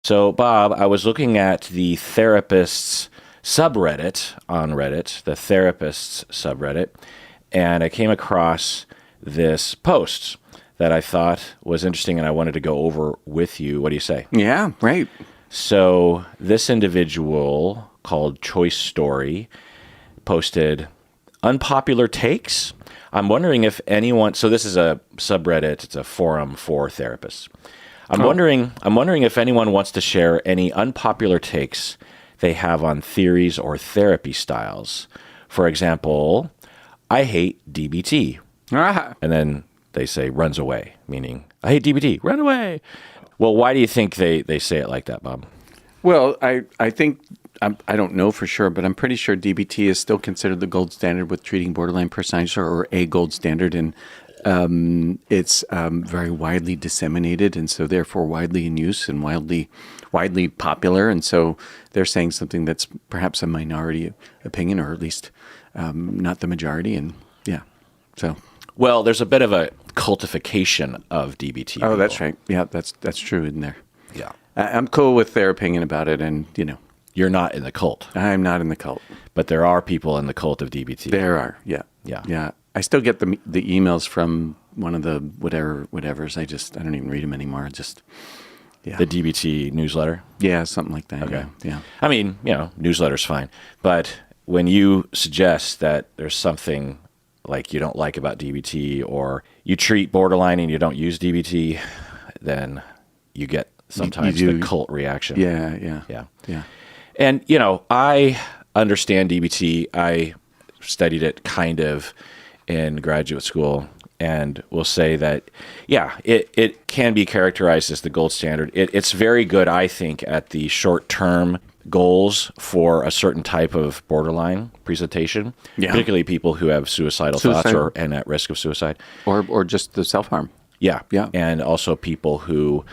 So, Bob, I was looking at the therapists subreddit on Reddit, the therapists subreddit, and I came across this post that I thought was interesting and I wanted to go over with you. What do you say? Yeah, right. So this individual called Choice Story posted unpopular takes. I'm wondering if anyone, so this is a subreddit, it's a forum for therapists. I'm wondering if anyone wants to share any unpopular takes they have on theories or therapy styles. For example, I hate DBT. And then they say runs away, meaning I hate DBT, run away. Well, why do you think they say it like that, Bob? Well, I think, I don't know for sure, but I'm pretty sure DBT is still considered the gold standard with treating borderline personality disorder, or a gold standard. And it's very widely disseminated and so therefore widely in use and widely popular. And so they're saying something that's perhaps a minority opinion, or at least not the majority. And yeah, so. Well, there's a bit of a cultification of DBT. Oh, that's right. Yeah, that's true, isn't there? Yeah. I'm cool with their opinion about it. And, You're not in the cult. I'm not in the cult. But there are people in the cult of DBT. There are. Yeah. Yeah. Yeah. I still get the emails from one of the whatevers. I don't even read them anymore. Yeah. The DBT newsletter? Yeah, something like that. Okay. Yeah. I mean, newsletter's fine. But when you suggest that there's something like you don't like about DBT, or you treat borderline and you don't use DBT, then you get sometimes the cult reaction. Yeah. And, I understand DBT. I studied it kind of in graduate school, and will say that, it can be characterized as the gold standard. It's very good, I think, at the short-term goals for a certain type of borderline presentation, particularly people who have suicidal thoughts and at risk of suicide. Or just the self-harm. Yeah. Yeah. And also people who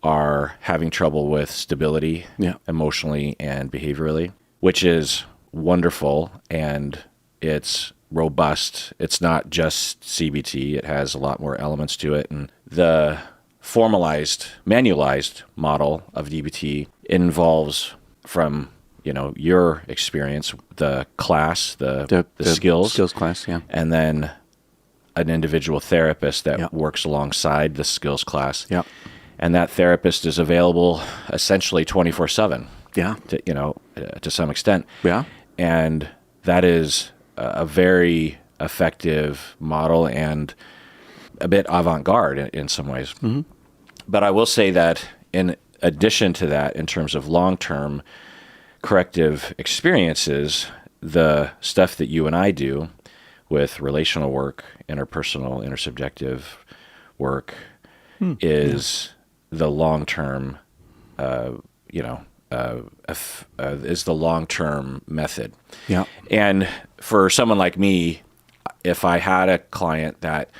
are having trouble with stability emotionally and behaviorally, which is wonderful, and it's robust. It's not just CBT. It has a lot more elements to it. And the formalized, manualized model of DBT involves, from your experience, the class, the skills class, and then an individual therapist that works alongside the skills class. Yeah. And that therapist is available essentially 24/7. Yeah. To some extent. Yeah. And that is a very effective model and a bit avant-garde in some ways. Mm-hmm. But I will say that in addition to that, in terms of long-term corrective experiences, the stuff that you and I do with relational work, interpersonal, intersubjective work is the long-term, is the long-term method. Yeah. And for someone like me, if I had a client that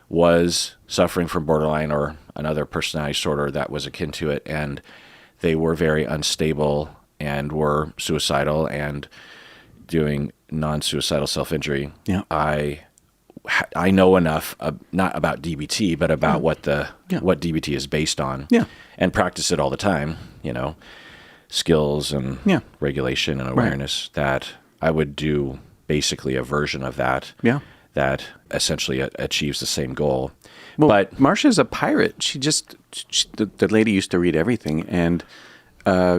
was suffering from borderline or another personality disorder that was akin to it, and they were very unstable and were suicidal and doing non-suicidal self-injury, I know enough, not about DBT, but about what DBT is based on, and practice it all the time, skills and regulation and awareness, that I would do basically a version of that that essentially achieves the same goal. Well, but Marsha's a pirate. The lady used to read everything, and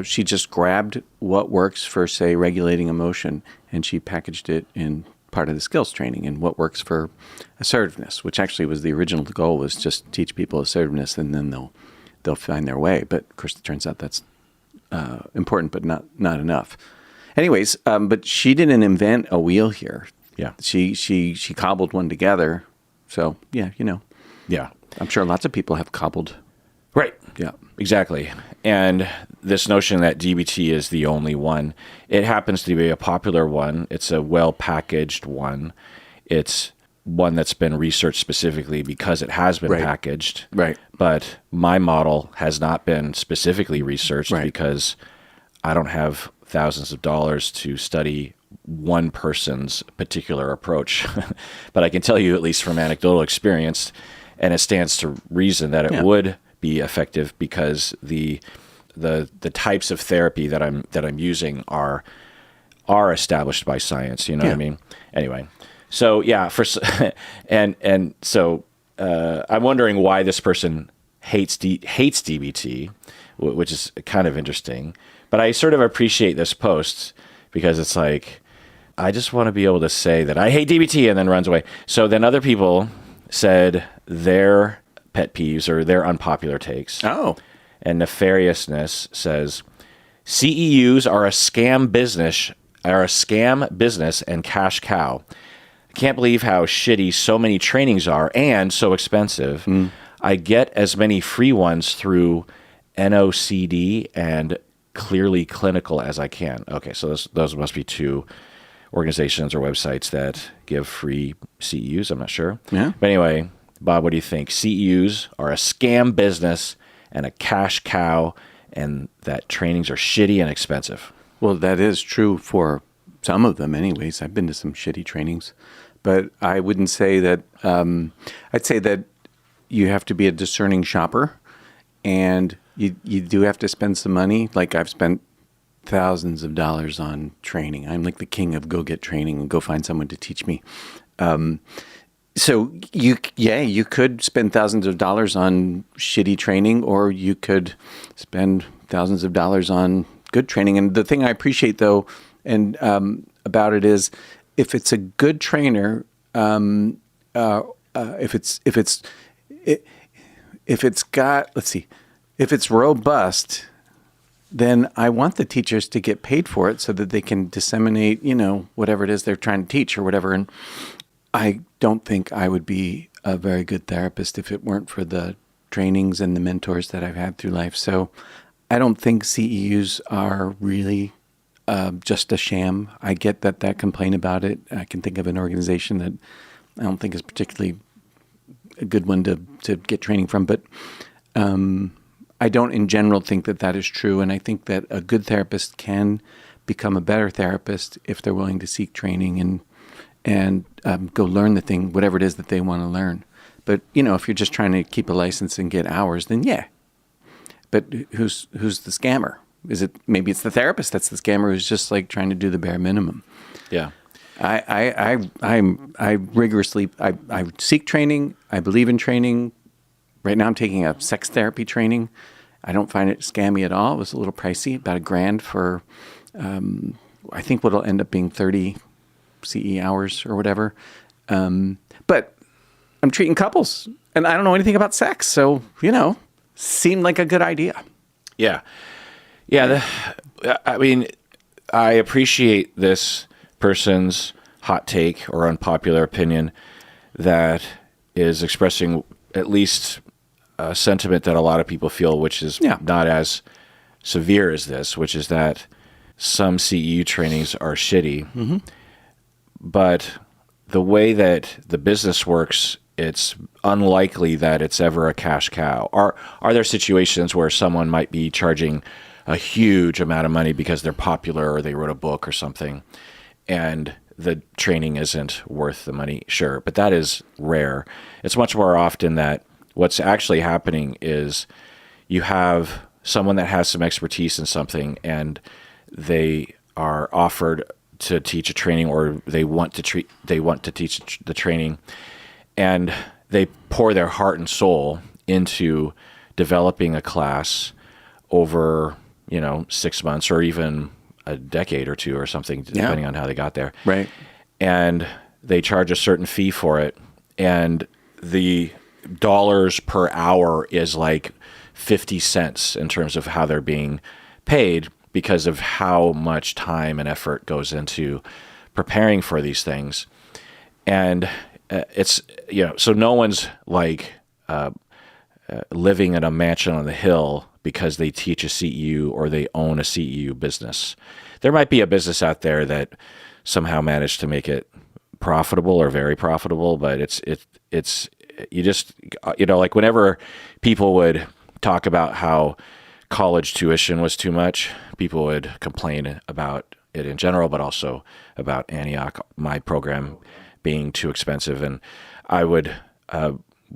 she just grabbed what works for, say, regulating emotion, and she packaged it in part of the skills training, and what works for assertiveness, which actually was the original goal, was just teach people assertiveness, and then they'll find their way. But of course, it turns out that's important, but not enough. Anyways, but she didn't invent a wheel here. Yeah, she cobbled one together. So yeah. I'm sure lots of people have cobbled. Right. Yeah. Exactly. And this notion that DBT is the only one, it happens to be a popular one. It's a well-packaged one. It's one that's been researched specifically because it has been packaged. Right. But my model has not been specifically researched because I don't have thousands of dollars to study one person's particular approach. But I can tell you, at least from anecdotal experience, and it stands to reason that it would be effective, because the the types of therapy that I'm using are established by science. You know what I mean? Anyway, so yeah, and so I'm wondering why this person hates DBT, which is kind of interesting. But I sort of appreciate this post because it's like, I just want to be able to say that I hate DBT and then runs away. So then other people said their pet peeves or their unpopular takes. Oh. And Nefariousness says, CEUs are a scam business and cash cow. I can't believe how shitty so many trainings are and so expensive. I get as many free ones through NOCD and Clearly Clinical as I can. Okay, so those must be two organizations or websites that give free CEUs. I'm not sure. Yeah. But anyway, Bob, what do you think? CEUs are a scam business and a cash cow, and that trainings are shitty and expensive. Well, that is true for some of them anyways. I've been to some shitty trainings. But I wouldn't say that, I'd say that you have to be a discerning shopper, and you do have to spend some money. Like I've spent thousands of dollars on training. I'm like the king of go get training and go find someone to teach me. So you could spend thousands of dollars on shitty training, or you could spend thousands of dollars on good training. And the thing I appreciate though, and about it is, if it's a good trainer, if it's robust, then I want the teachers to get paid for it so that they can disseminate, whatever it is they're trying to teach or whatever. And I don't think I would be a very good therapist if it weren't for the trainings and the mentors that I've had through life. So I don't think CEUs are really just a sham. I get that complain about it. I can think of an organization that I don't think is particularly a good one to get training from, but I don't in general think that is true. And I think that a good therapist can become a better therapist if they're willing to seek training and go learn the thing, whatever it is that they want to learn. But, if you're just trying to keep a license and get hours, then yeah. But who's the scammer? Maybe it's the therapist that's the scammer who's just like trying to do the bare minimum. Yeah. I rigorously seek training. I believe in training. Right now I'm taking a sex therapy training. I don't find it scammy at all. It was a little pricey, about $1,000 for, I think what'll end up being 30 CE hours or whatever. But I'm treating couples and I don't know anything about sex. So, seemed like a good idea. Yeah. Yeah. I mean, I appreciate this person's hot take or unpopular opinion that is expressing at least a sentiment that a lot of people feel, which is not as severe as this, which is that some CEU trainings are shitty. Mm-hmm. But the way that the business works, it's unlikely that it's ever a cash cow. Are there situations where someone might be charging a huge amount of money because they're popular or they wrote a book or something, and the training isn't worth the money? Sure, but that is rare. It's much more often that what's actually happening is you have someone that has some expertise in something and they are offered to teach a training, or they want to teach the training, and they pour their heart and soul into developing a class over, 6 months or even a decade or two or something, depending on how they got there. Right. And they charge a certain fee for it. And the dollars per hour is like 50 cents in terms of how they're being paid, because of how much time and effort goes into preparing for these things. And it's, so no one's like living in a mansion on the hill because they teach a CEU or they own a CEU business. There might be a business out there that somehow managed to make it profitable or very profitable, but it's you just, like whenever people would talk about how college tuition was too much, people would complain about it in general, but also about Antioch, my program, being too expensive. And I would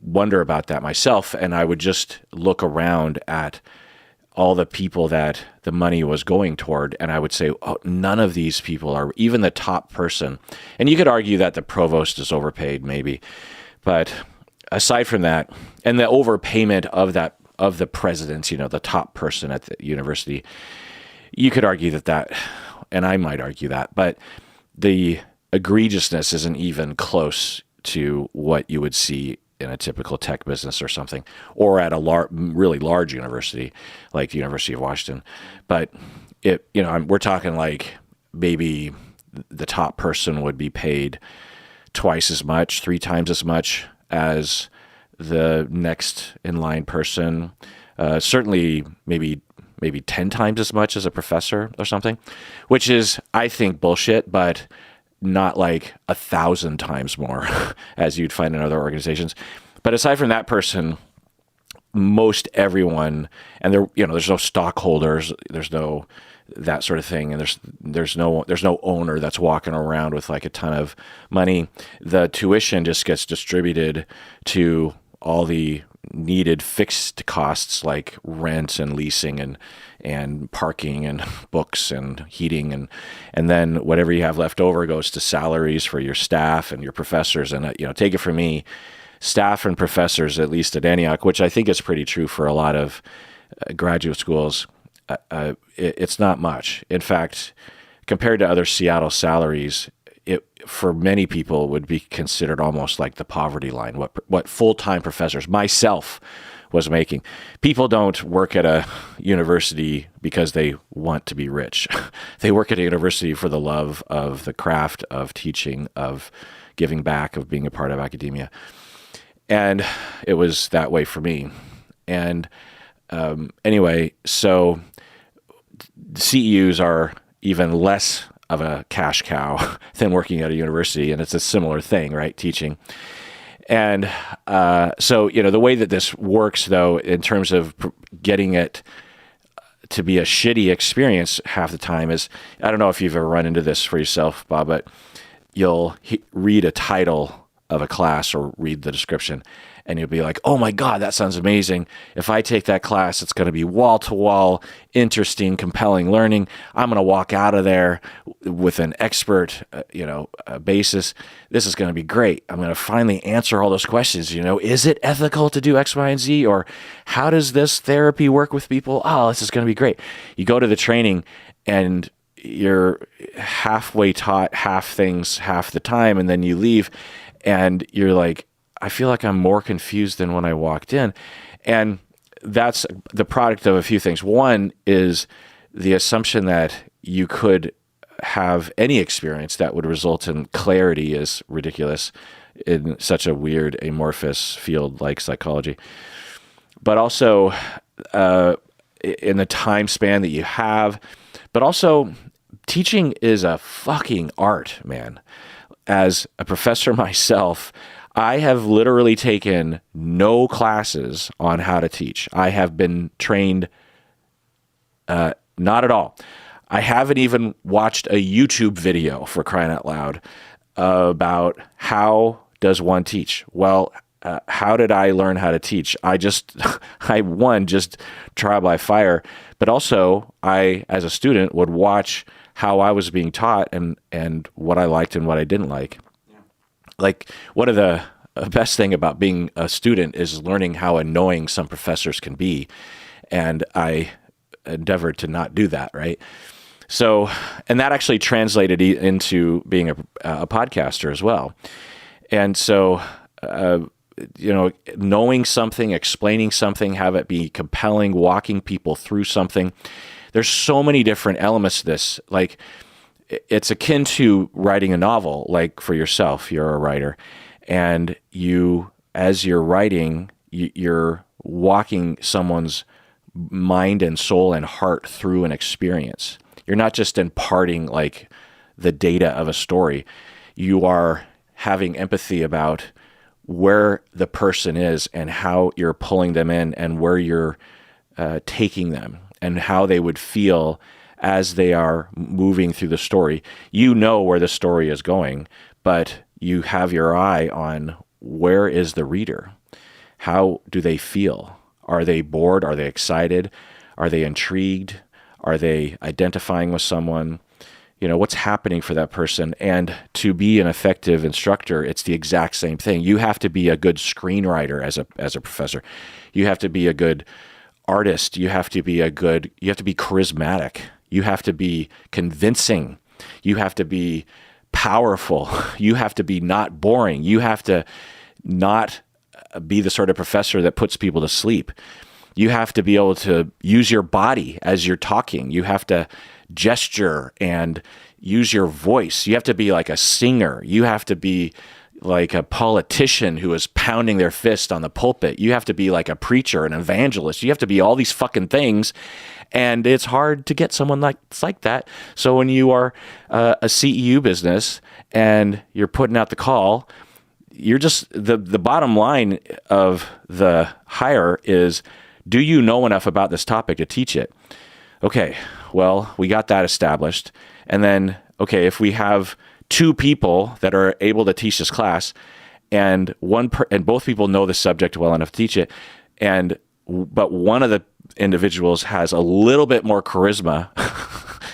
wonder about that myself, and I would just look around at all the people that the money was going toward, and I would say, oh, none of these people are even the top person. And you could argue that the provost is overpaid, maybe, but aside from that, and the overpayment of the presidents, the top person at the university, you could argue that, and I might argue that, but the egregiousness isn't even close to what you would see in a typical tech business or something, or at a really large university like the University of Washington. But we're talking like maybe the top person would be paid twice as much, 3 times as much as the next in line person. Certainly maybe 10 times as much as a professor or something, which is, I think, bullshit, but not like 1,000 times more as you'd find in other organizations. But aside from that person, most everyone, and there's no stockholders, there's no that sort of thing, and there's no owner that's walking around with like a ton of money. The tuition just gets distributed to all the needed fixed costs like rent and leasing and parking and books and heating, and then whatever you have left over goes to salaries for your staff and your professors. And take it from me, staff and professors, at least at Antioch, which I think is pretty true for a lot of graduate schools, it's not much. In fact, compared to other Seattle salaries, it for many people would be considered almost like the poverty line, what full-time professors, myself, was making. People don't work at a university because they want to be rich. They work at a university for the love of the craft of teaching, of giving back, of being a part of academia. And it was that way for me. And anyway, so CEUs are even less of a cash cow than working at a university, and it's a similar thing, right? Teaching. And so, the way that this works, though, in terms of getting it to be a shitty experience half the time is, I don't know if you've ever run into this for yourself, Bob, but you'll read a title of a class or read the description, and you'll be like, oh my God, that sounds amazing. If I take that class, it's going to be wall-to-wall, interesting, compelling learning. I'm going to walk out of there with an expert, basis. This is going to be great. I'm going to finally answer all those questions. Is it ethical to do X, Y, and Z? Or how does this therapy work with people? Oh, this is going to be great. You go to the training and you're halfway taught half things half the time, and then you leave and you're like, I feel like I'm more confused than when I walked in. And that's the product of a few things. One is the assumption that you could have any experience that would result in clarity is ridiculous in such a weird, amorphous field like psychology. But also in the time span that you have, but also teaching is a fucking art, man. As a professor myself, I have literally taken no classes on how to teach. I have been trained not at all. I haven't even watched a YouTube video, for crying out loud, about how does one teach. Well, how did I learn how to teach? I just trial by fire, but also I, as a student, would watch how I was being taught and what I liked and what I didn't like. Like, one of the best thing about being a student is learning how annoying some professors can be. And I endeavored to not do that, right? So, and that actually translated into being a podcaster as well. And so, knowing something, explaining something, have it be compelling, walking people through something. There's so many different elements to this. Like, it's akin to writing a novel, like for yourself, you're a writer, and as you're writing, you're walking someone's mind and soul and heart through an experience. You're not just imparting like the data of a story. You are having empathy about where the person is and how you're pulling them in and where you're taking them and how they would feel as they are moving through the story. You know where the story is going, but you have your eye on where is the reader? How do they feel? Are they bored? Are they excited? Are they intrigued? Are they identifying with someone? What's happening for that person? And to be an effective instructor, it's the exact same thing. You have to be a good screenwriter as a professor. You have to be a good artist. You have to be charismatic. You have to be convincing. You have to be powerful. You have to be not boring. You have to not be the sort of professor that puts people to sleep. You have to be able to use your body as you're talking. You have to gesture and use your voice. You have to be like a singer. You have to be like a politician who is pounding their fist on the pulpit. You have to be like a preacher, an evangelist. You have to be all these fucking things. And it's hard to get someone like that. So when you are a CEU business and you're putting out the call, you're just, the bottom line of the hire is, do you know enough about this topic to teach it? Okay, well, we got that established. And then, okay, if we have two people that are able to teach this class, and both people know the subject well enough to teach it, but one of the individuals has a little bit more charisma,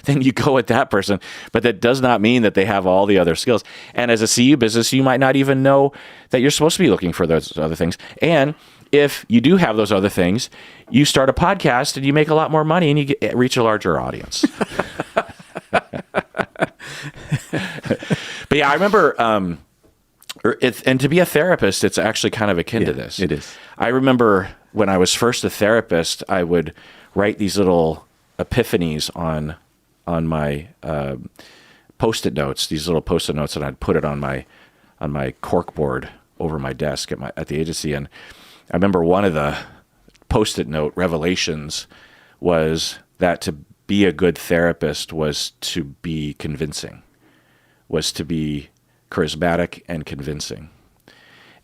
then you go with that person. But that does not mean that they have all the other skills. And as a CEU business, you might not even know that you're supposed to be looking for those other things. And if you do have those other things, you start a podcast and you make a lot more money and you reach a larger audience. But yeah, I remember, and to be a therapist, it's actually kind of akin to this. It is. I remember when I was first a therapist, I would write these little epiphanies on my Post-it notes, these little Post-it notes, and I'd put it on my cork board over my desk at the agency. And I remember one of the Post-it note revelations was that to be a good therapist was to be convincing, was to be charismatic and convincing.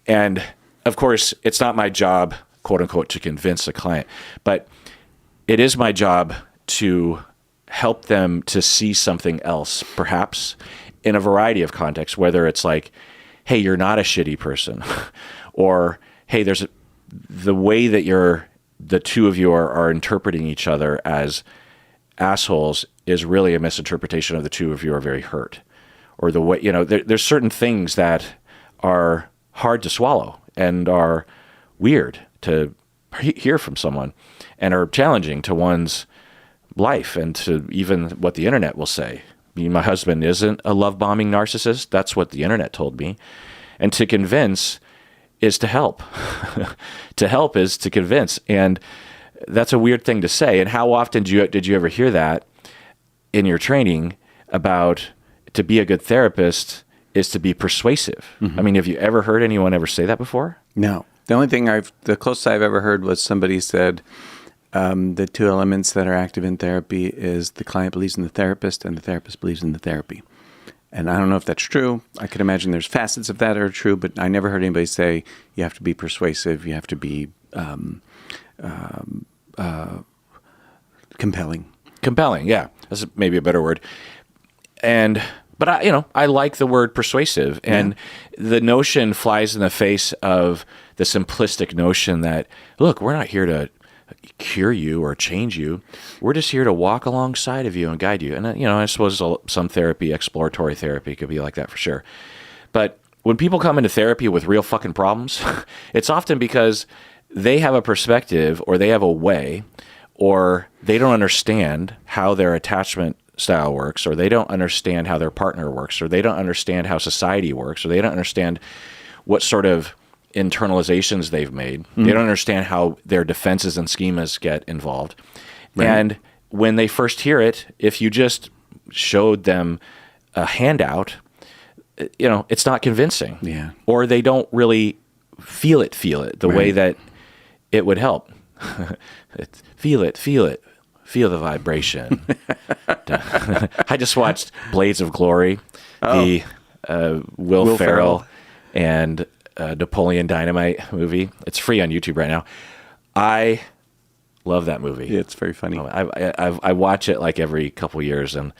And of course, it's not my job, quote unquote, to convince a client, but it is my job to help them to see something else, perhaps in a variety of contexts, whether it's like, hey, you're not a shitty person, or hey, the way that the two of you are interpreting each other as assholes is really a misinterpretation of the two of you are very hurt. Or the way, there's certain things that are hard to swallow and are weird to hear from someone and are challenging to one's life and to even what the internet will say. My husband isn't a love-bombing narcissist. That's what the internet told me. And to convince is to help. To help is to convince. And that's a weird thing to say. And how often did you ever hear that in your training about to be a good therapist is to be persuasive? Mm-hmm. I mean, have you ever heard anyone ever say that before? No. The only thing the closest I've ever heard was somebody said the two elements that are active in therapy is the client believes in the therapist and the therapist believes in the therapy. And I don't know if that's true. I could imagine there's facets of that are true, but I never heard anybody say you have to be persuasive, you have to be compelling. Compelling, yeah. That's maybe a better word. But I like the word persuasive, and the notion flies in the face of the simplistic notion that, look, we're not here to cure you or change you. We're just here to walk alongside of you and guide you. And, I suppose some therapy, exploratory therapy could be like that for sure. But when people come into therapy with real fucking problems, it's often because they have a perspective or they have a way, or they don't understand how their attachment style works, or they don't understand how their partner works, or they don't understand how society works, or they don't understand what sort of internalizations they've made. Mm-hmm. They don't understand how their defenses and schemas get involved. Right. And when they first hear it, if you just showed them a handout, it's not convincing. Yeah. Or they don't really feel it the way that it would help. Feel it. Feel the vibration. I just watched Blades of Glory, the Will Ferrell and Napoleon Dynamite movie. It's free on YouTube right now. I love that movie. Yeah, it's very funny. I watch it like every couple years, and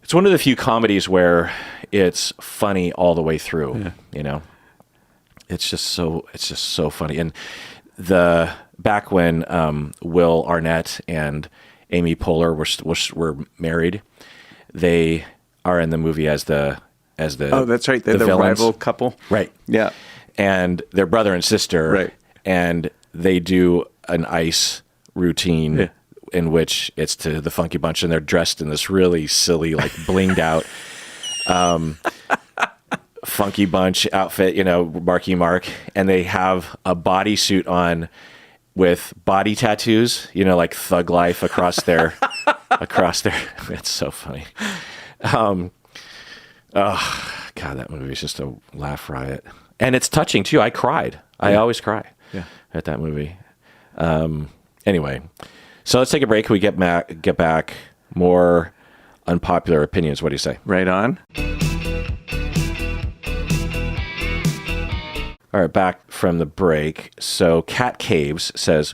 it's one of the few comedies where it's funny all the way through. Yeah. It's just so funny, and the back when Will Arnett and Amy Poehler were married. They are in the movie as the Oh, that's right. They're the villains. rival couple. Right. Yeah. And they're brother and sister. Right. And they do an ice routine in which it's to the Funky Bunch, and they're dressed in this really silly, like blinged out Funky Bunch outfit, Marky Mark, and they have a bodysuit on with body tattoos, like Thug Life across their It's so funny. Oh God, that movie is just a laugh riot, and it's touching too. I cried. I always cry at that movie. Anyway, so let's take a break. We get back more unpopular opinions. What do you say? Right on. All right, back from the break. So Cat Caves says,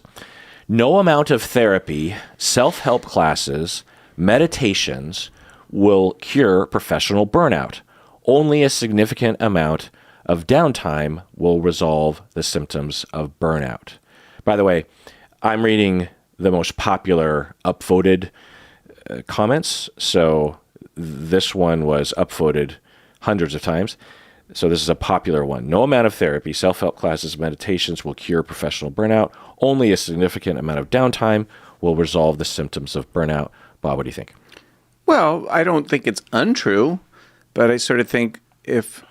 no amount of therapy, self-help classes, meditations will cure professional burnout. Only a significant amount of downtime will resolve the symptoms of burnout. By the way, I'm reading the most popular upvoted comments. So this one was upvoted hundreds of times. So this is a popular one. No amount of therapy, self-help classes, meditations will cure professional burnout. Only a significant amount of downtime will resolve the symptoms of burnout. Bob, what do you think? Well, I don't think it's untrue, but I sort of think if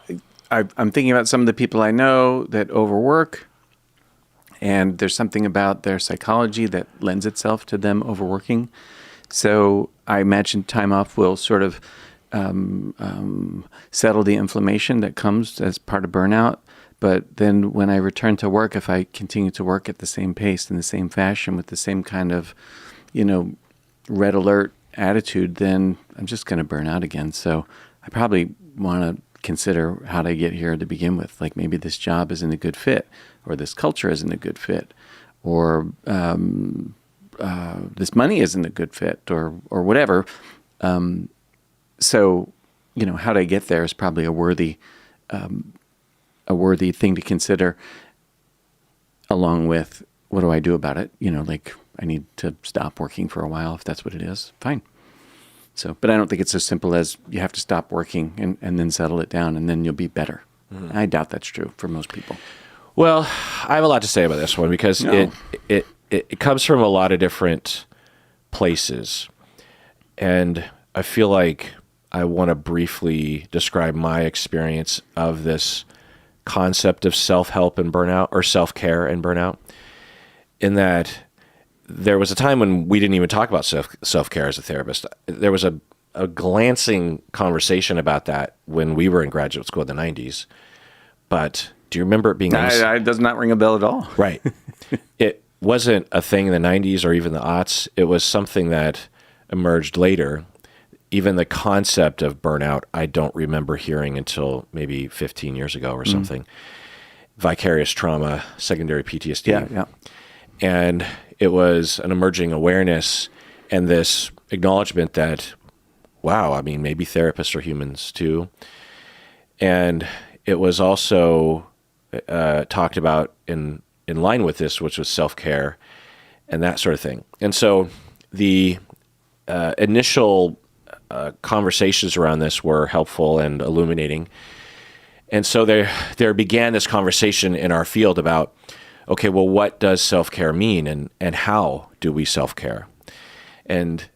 I'm thinking about some of the people I know that overwork, and there's something about their psychology that lends itself to them overworking. So I imagine time off will sort of settle the inflammation that comes as part of burnout. But then when I return to work, if I continue to work at the same pace, in the same fashion, with the same kind of, red alert attitude, then I'm just going to burn out again. So I probably want to consider how to get here to begin with. Like maybe this job isn't a good fit, or this culture isn't a good fit, or this money isn't a good fit, or whatever. So, how to get there is probably a worthy thing to consider, along with what do I do about it? Like I need to stop working for a while if that's what it is. Fine. So, but I don't think it's as simple as you have to stop working and then settle it down and then you'll be better. Mm-hmm. I doubt that's true for most people. Well, I have a lot to say about this one because it comes from a lot of different places, and I feel like I want to briefly describe my experience of this concept of self-help and burnout, or self-care and burnout, in that there was a time when we didn't even talk about self-care as a therapist. There was a glancing conversation about that when we were in graduate school in the 90s. But do you remember it being... It does not ring a bell at all. Right. It wasn't a thing in the 90s or even the aughts. It was something that emerged later. Even the concept of burnout, I don't remember hearing until maybe 15 years ago or something. Vicarious trauma, secondary PTSD. Yeah. And it was an emerging awareness and this acknowledgement that, wow, I mean, maybe therapists are humans too. And it was also talked about in line with this, which was self-care and that sort of thing. And so the initial conversations around this were helpful and illuminating. And so there began this conversation in our field about, okay, well, what does self-care mean and how do we self-care? And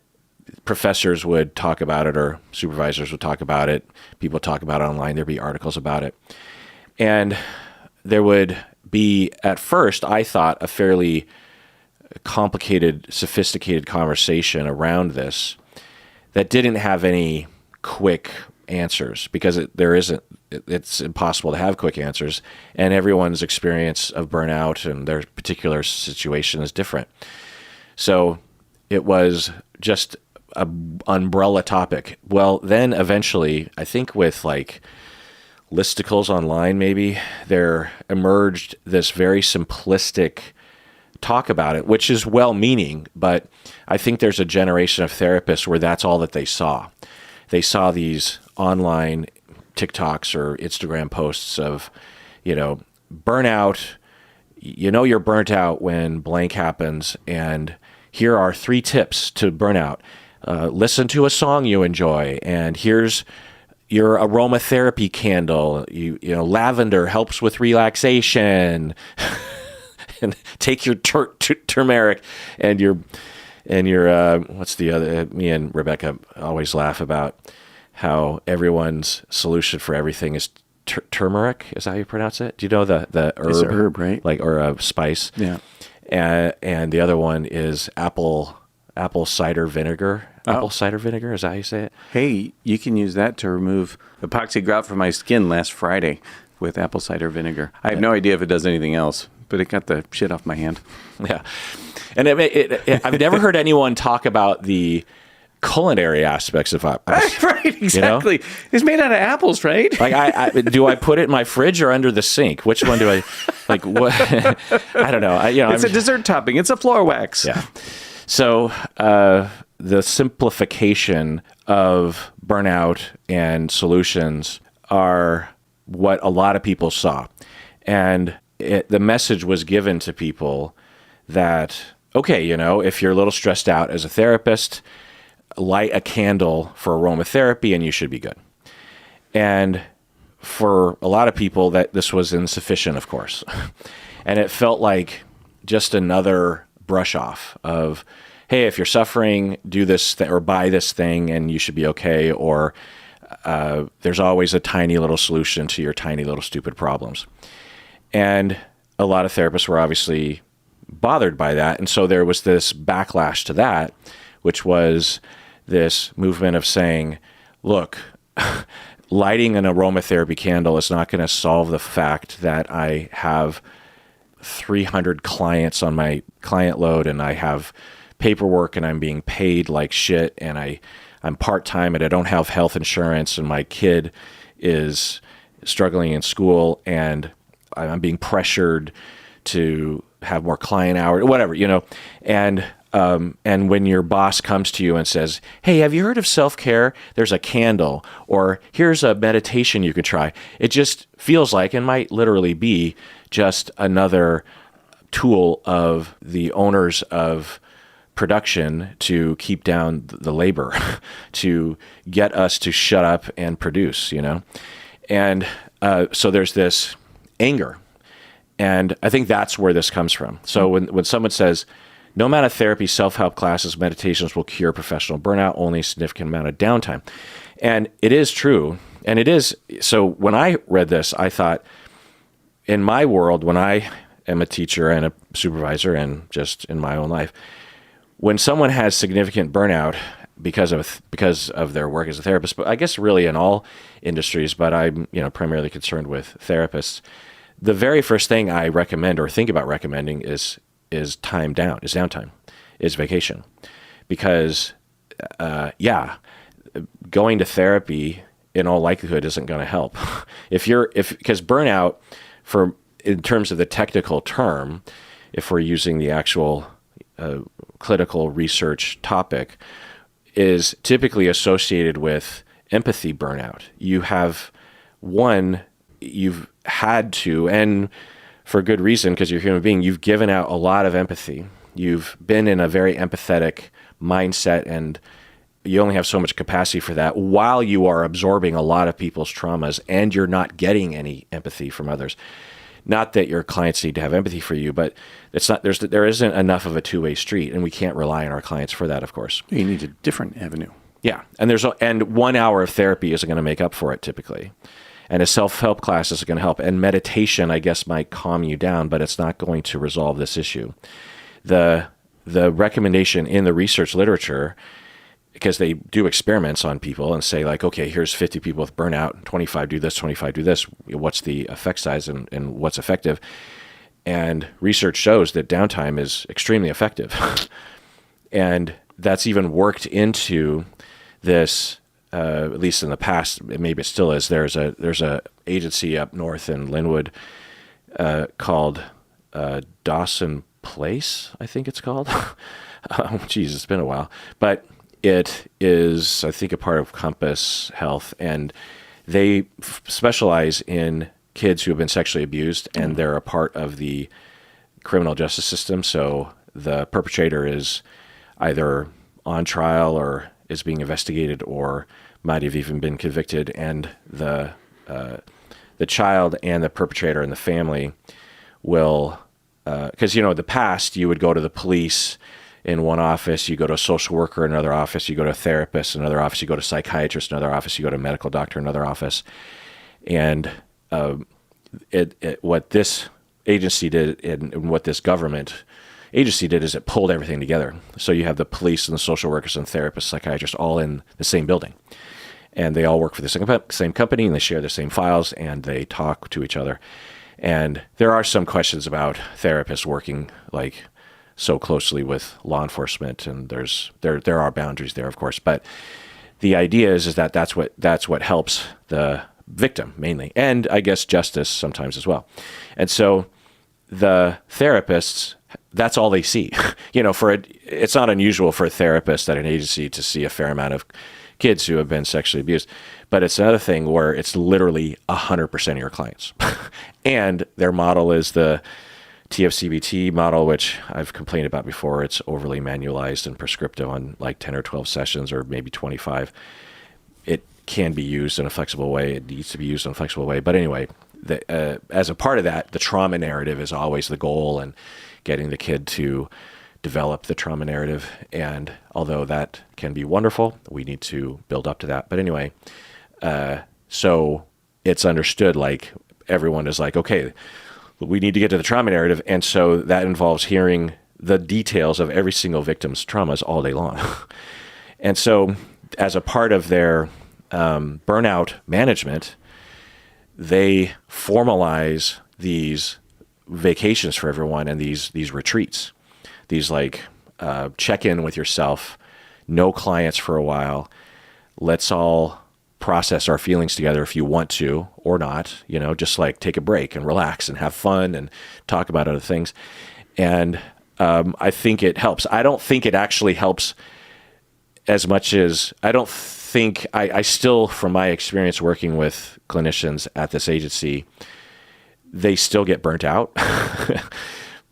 professors would talk about it, or supervisors would talk about it. People talk about it online. There'd be articles about it. And there would be, at first, I thought, a fairly complicated, sophisticated conversation around this that didn't have any quick answers, because it's impossible to have quick answers, and everyone's experience of burnout and their particular situation is different. So it was just an umbrella topic. Well, then eventually, I think with like listicles online, maybe, there emerged this very simplistic talk about it, which is well-meaning, but I think there's a generation of therapists where that's all that they saw. They saw these online TikToks or Instagram posts of, burnout you know you're burnt out when blank happens, and here are 3 tips to burnout. Listen to a song you enjoy, and here's your aromatherapy candle. You know, lavender helps with relaxation. And take your turmeric and your what's the other? Me and Rebecca always laugh about how everyone's solution for everything is turmeric. Is that how you pronounce it? Do you know the herb? It's a herb, right? Like, or a spice. Yeah. And the other one is apple cider vinegar. Apple cider vinegar, is that how you say it? Hey, you can use that to remove epoxy grout from my skin last Friday with apple cider vinegar. I have no idea if it does anything else, but it got the shit off my hand. Yeah. And I've never heard anyone talk about the culinary aspects of it. Right, exactly. You know? It's made out of apples, right? Like, do I put it in my fridge or under the sink? Which one do I, like, what? I don't know. It's a dessert topping. It's a floor wax. Yeah. So the simplification of burnout and solutions are what a lot of people saw. And the message was given to people that, okay, you know, if you're a little stressed out as a therapist, light a candle for aromatherapy and you should be good. And for a lot of people, that this was insufficient, of course. And it felt like just another brush off of, hey, if you're suffering, do this or buy this thing and you should be okay. Or there's always a tiny little solution to your tiny little stupid problems. And a lot of therapists were obviously bothered by that. And so there was this backlash to that, which was this movement of saying, look, lighting an aromatherapy candle is not going to solve the fact that I have 300 clients on my client load and I have paperwork and I'm being paid like shit and I'm part-time and I don't have health insurance and my kid is struggling in school and I'm being pressured to have more client hours, whatever, you know. And when your boss comes to you and says, hey, have you heard of self-care? There's a candle, or here's a meditation you could try. It just feels like, and might literally be, just another tool of the owners of production to keep down the labor, to get us to shut up and produce, you know? And so there's this anger. And I think that's where this comes from. So when someone says, no amount of therapy, self-help classes, meditations will cure professional burnout, only a significant amount of downtime. And it is true. And it is. So when I read this, I thought, in my world, when I am a teacher and a supervisor and just in my own life, when someone has significant burnout because of their work as a therapist, but I guess really in all industries, but I'm primarily concerned with therapists, the very first thing I recommend or think about recommending is downtime, is vacation. Because, going to therapy in all likelihood isn't going to help. Because burnout, in terms of the technical term, if we're using the actual clinical research topic, is typically associated with empathy burnout. You've had to, and for good reason, because you're a human being, you've given out a lot of empathy. You've been in a very empathetic mindset, and you only have so much capacity for that while you are absorbing a lot of people's traumas, and you're not getting any empathy from others. Not that your clients need to have empathy for you, but there isn't enough of a two-way street, and we can't rely on our clients for that, of course. You need a different avenue. Yeah, and 1 hour of therapy isn't going to make up for it typically. And a self-help class is going to help. And meditation, I guess, might calm you down, but it's not going to resolve this issue. The recommendation in the research literature, because they do experiments on people and say like, okay, here's 50 people with burnout, 25 do this, 25 do this. What's the effect size and what's effective? And research shows that downtime is extremely effective. And that's even worked into this, at least in the past, maybe it still is. There's a agency up north in Linwood called Dawson Place, I think it's called. Geez, it's been a while. But it is, I think, a part of Compass Health, and they specialize in kids who have been sexually abused, and they're a part of the criminal justice system. So the perpetrator is either on trial or is being investigated or might have even been convicted, and the child and the perpetrator and the family will, because in the past you would go to the police in one office, you go to a social worker in another office, you go to a therapist in another office, you go to a psychiatrist in another office, you go to a medical doctor in another office, and what this agency did and what this government agency did is it pulled everything together. So you have the police and the social workers and therapists, psychiatrists all in the same building. And they all work for the same company, and they share the same files, and they talk to each other. And there are some questions about therapists working like so closely with law enforcement, and there are boundaries there, of course. But the idea is that that's what helps the victim mainly, and I guess justice sometimes as well. And so the therapists, that's all they see. It's not unusual for a therapist at an agency to see a fair amount of kids who have been sexually abused, but it's another thing where it's literally 100% of your clients. And their model is the TFCBT model, which I've complained about before. It's overly manualized and prescriptive on like 10 or 12 sessions or maybe 25. It can be used in a flexible way. It needs to be used in a flexible way. But anyway, as a part of that, the trauma narrative is always the goal, and getting the kid to develop the trauma narrative. And although that can be wonderful, we need to build up to that. But anyway, so it's understood, like everyone is like, okay, we need to get to the trauma narrative. And so that involves hearing the details of every single victim's traumas all day long. And so as a part of their burnout management, they formalize these vacations for everyone and these retreats, these like check in with yourself, no clients for a while. Let's all process our feelings together if you want to or not, just like take a break and relax and have fun and talk about other things. And I think it helps. I don't think it actually helps as much as I still, from my experience working with clinicians at this agency, they still get burnt out.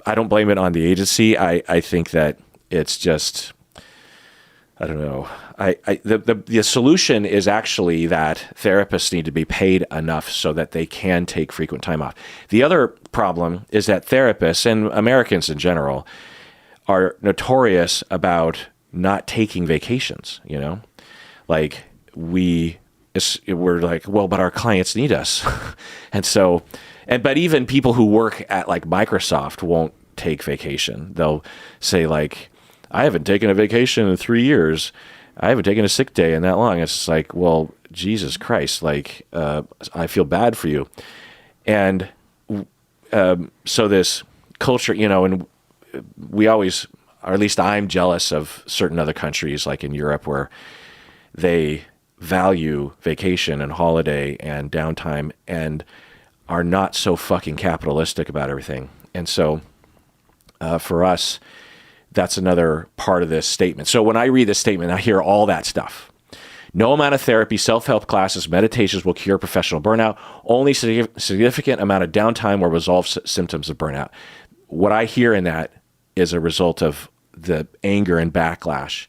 I don't blame it on the agency. I think that it's just, I don't know. The solution is actually that therapists need to be paid enough so that they can take frequent time off. The other problem is that therapists and Americans in general are notorious about not taking vacations, Like we're like, well, but our clients need us. But even people who work at like Microsoft won't take vacation. They'll say like, I haven't taken a vacation in 3 years. I haven't taken a sick day in that long. It's just like, well, Jesus Christ, like, I feel bad for you. And so this culture, and we always, or at least I'm jealous of certain other countries like in Europe where they value vacation and holiday and downtime and are not so fucking capitalistic about everything. And so for us, that's another part of this statement. So when I read this statement, I hear all that stuff. No amount of therapy, self-help classes, meditations will cure professional burnout. Only significant amount of downtime will resolve symptoms of burnout. What I hear in that is a result of the anger and backlash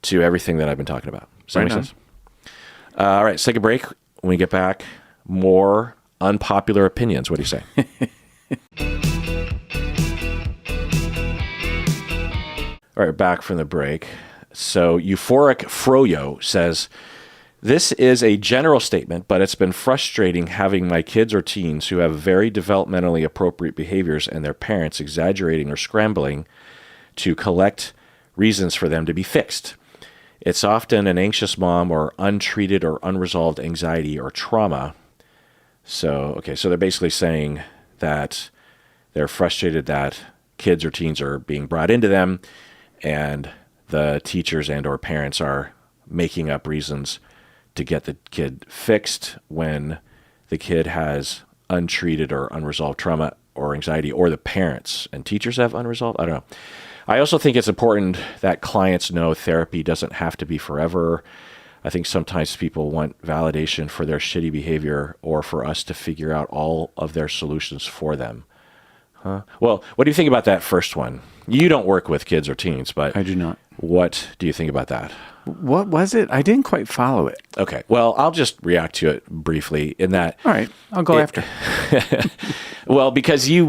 to everything that I've been talking about. Does that make sense? All right, let's take a break. When we get back, more unpopular opinions. What do you say? All right, back from the break. So Euphoric Froyo says, this is a general statement, but it's been frustrating having my kids or teens who have very developmentally appropriate behaviors and their parents exaggerating or scrambling to collect reasons for them to be fixed. It's often an anxious mom or untreated or unresolved anxiety or trauma. So they're basically saying that they're frustrated that kids or teens are being brought into them and the teachers and or parents are making up reasons to get the kid fixed when the kid has untreated or unresolved trauma or anxiety, or the parents and teachers have unresolved. I don't know. I also think it's important that clients know therapy doesn't have to be forever. I think sometimes people want validation for their shitty behavior or for us to figure out all of their solutions for them. Well, what do you think about that first one? You don't work with kids or teens, but I do not. What do you think about that? What was it? I didn't quite follow it. Okay. Well, I'll just react to it briefly in that. All right. I'll go after. Well, because you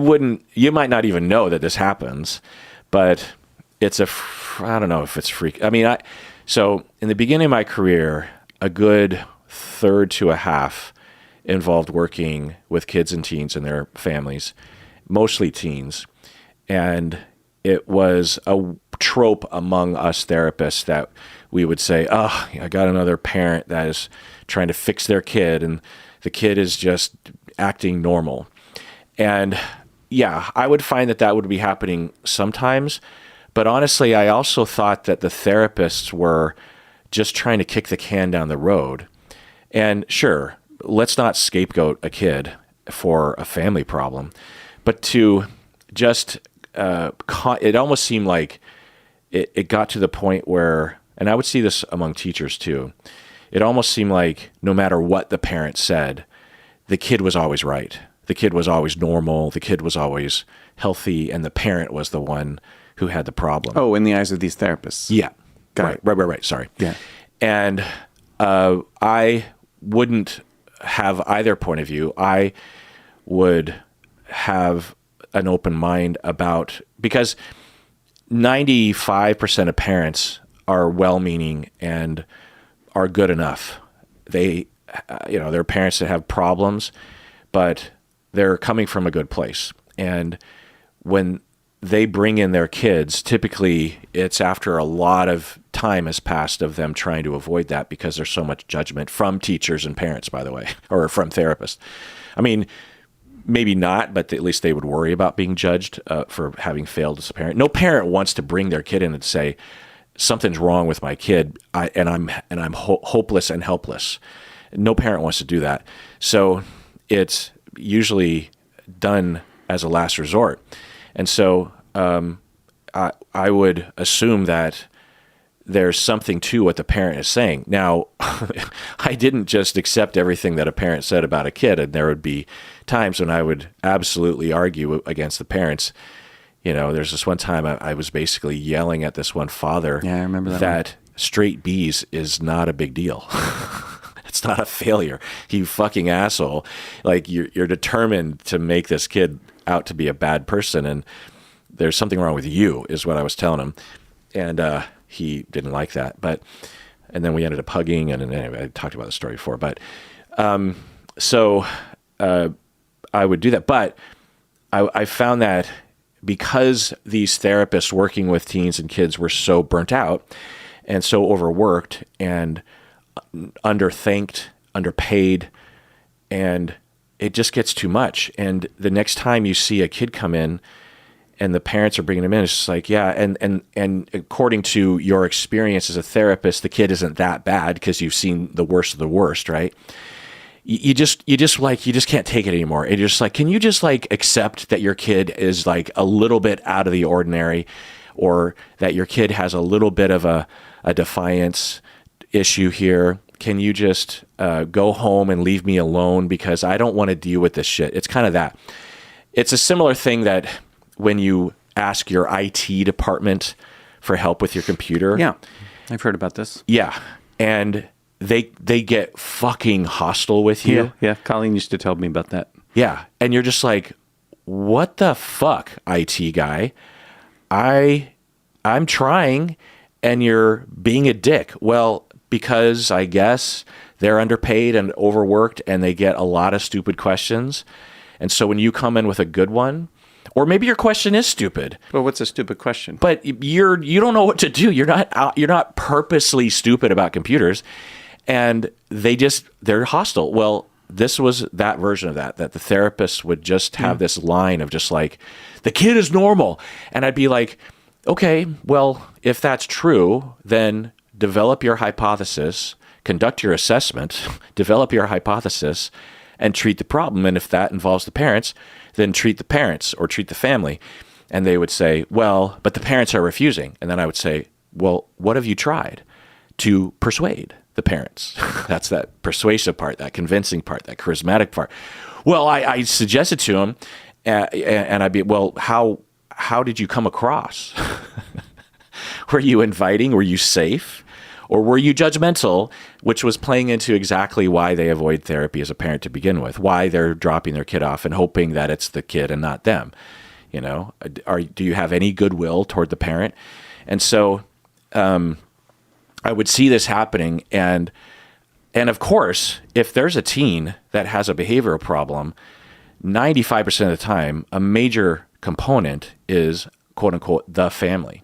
might not even know that this happens, but it's I don't know if it's freak. I mean, so in the beginning of my career, a good third to a half involved working with kids and teens and their families, mostly teens. And it was a trope among us therapists that we would say, oh, I got another parent that is trying to fix their kid and the kid is just acting normal. And yeah, I would find that would be happening sometimes. But honestly, I also thought that the therapists were just trying to kick the can down the road. And sure, let's not scapegoat a kid for a family problem, but to just, it almost seemed like it got to the point where, and I would see this among teachers too, it almost seemed like no matter what the parent said, the kid was always right. The kid was always normal. The kid was always healthy, and the parent was the one who had the problem. Oh, in the eyes of these therapists. Yeah. Got it. Right. Sorry. Yeah. And I wouldn't have either point of view. I would have an open mind about, because 95% of parents are well-meaning and are good enough. They, they're parents that have problems, but they're coming from a good place. And when they bring in their kids, typically it's after a lot of time has passed of them trying to avoid that because there's so much judgment from teachers and parents, by the way, or from therapists. I mean, maybe not, but at least they would worry about being judged for having failed as a parent. No parent wants to bring their kid in and say, something's wrong with my kid, and I'm hopeless and helpless. No parent wants to do that. So it's usually done as a last resort. And so I would assume that there's something to what the parent is saying. Now, I didn't just accept everything that a parent said about a kid, and there would be times when I would absolutely argue against the parents. There's this one time I was basically yelling at this one father. Yeah, I remember that straight B's is not a big deal. It's not a failure. You fucking asshole. Like, you're determined to make this kid out to be a bad person, and there's something wrong with you, is what I was telling him. And he didn't like that. And then we ended up hugging, and anyway, I talked about the story before. But so I would do that. But I found that because these therapists working with teens and kids were so burnt out and so overworked and underthanked, underpaid, and it just gets too much. And the next time you see a kid come in and the parents are bringing them in, it's just like, yeah. And according to your experience as a therapist, the kid isn't that bad because you've seen the worst of the worst, right? You just can't take it anymore. And you're just like, can you just like accept that your kid is like a little bit out of the ordinary, or that your kid has a little bit of a defiance issue here? Can you just go home and leave me alone because I don't want to deal with this shit? It's kind of that. It's a similar thing that when you ask your IT department for help with your computer. Yeah, I've heard about this. Yeah, and they get fucking hostile with you. Yeah, Colleen used to tell me about that. Yeah, and you're just like, what the fuck, IT guy? I'm trying, and you're being a dick. Well, because I guess they're underpaid and overworked, and they get a lot of stupid questions. And so when you come in with a good one, or maybe your question is stupid. Well, what's a stupid question? But you don't know what to do. You're not purposely stupid about computers, and they're hostile. Well, this was that version of that the therapist would just have this line of just like, the kid is normal. And I'd be like, okay, well, if that's true, then develop your hypothesis, conduct your assessment, develop your hypothesis, and treat the problem. And if that involves the parents, then treat the parents or treat the family. And they would say, well, but the parents are refusing. And then I would say, well, what have you tried to persuade the parents? That's that persuasive part, that convincing part, that charismatic part. Well, I suggested to them, And I'd be, well, how did you come across? Were you inviting? Were you safe? Or were you judgmental, which was playing into exactly why they avoid therapy as a parent to begin with, why they're dropping their kid off and hoping that it's the kid and not them. You know, do you have any goodwill toward the parent? And so I would see this happening. And of course, if there's a teen that has a behavioral problem, 95% of the time, a major component is, quote unquote, the family.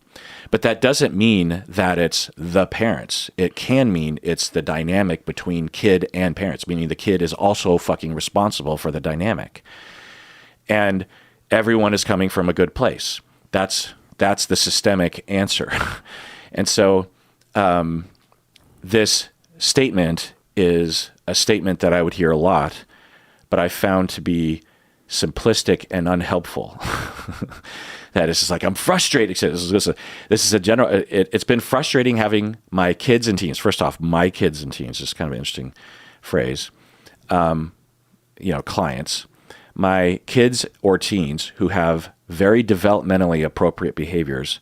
But that doesn't mean that it's the parents. It can mean it's the dynamic between kid and parents, meaning the kid is also fucking responsible for the dynamic. And everyone is coming from a good place. That's the systemic answer. And so this statement is a statement that I would hear a lot, but I found to be simplistic and unhelpful. That is just like, I'm frustrated. This is a general, it's been frustrating having my kids and teens. First off, my kids and teens is kind of an interesting phrase. Clients, my kids or teens who have very developmentally appropriate behaviors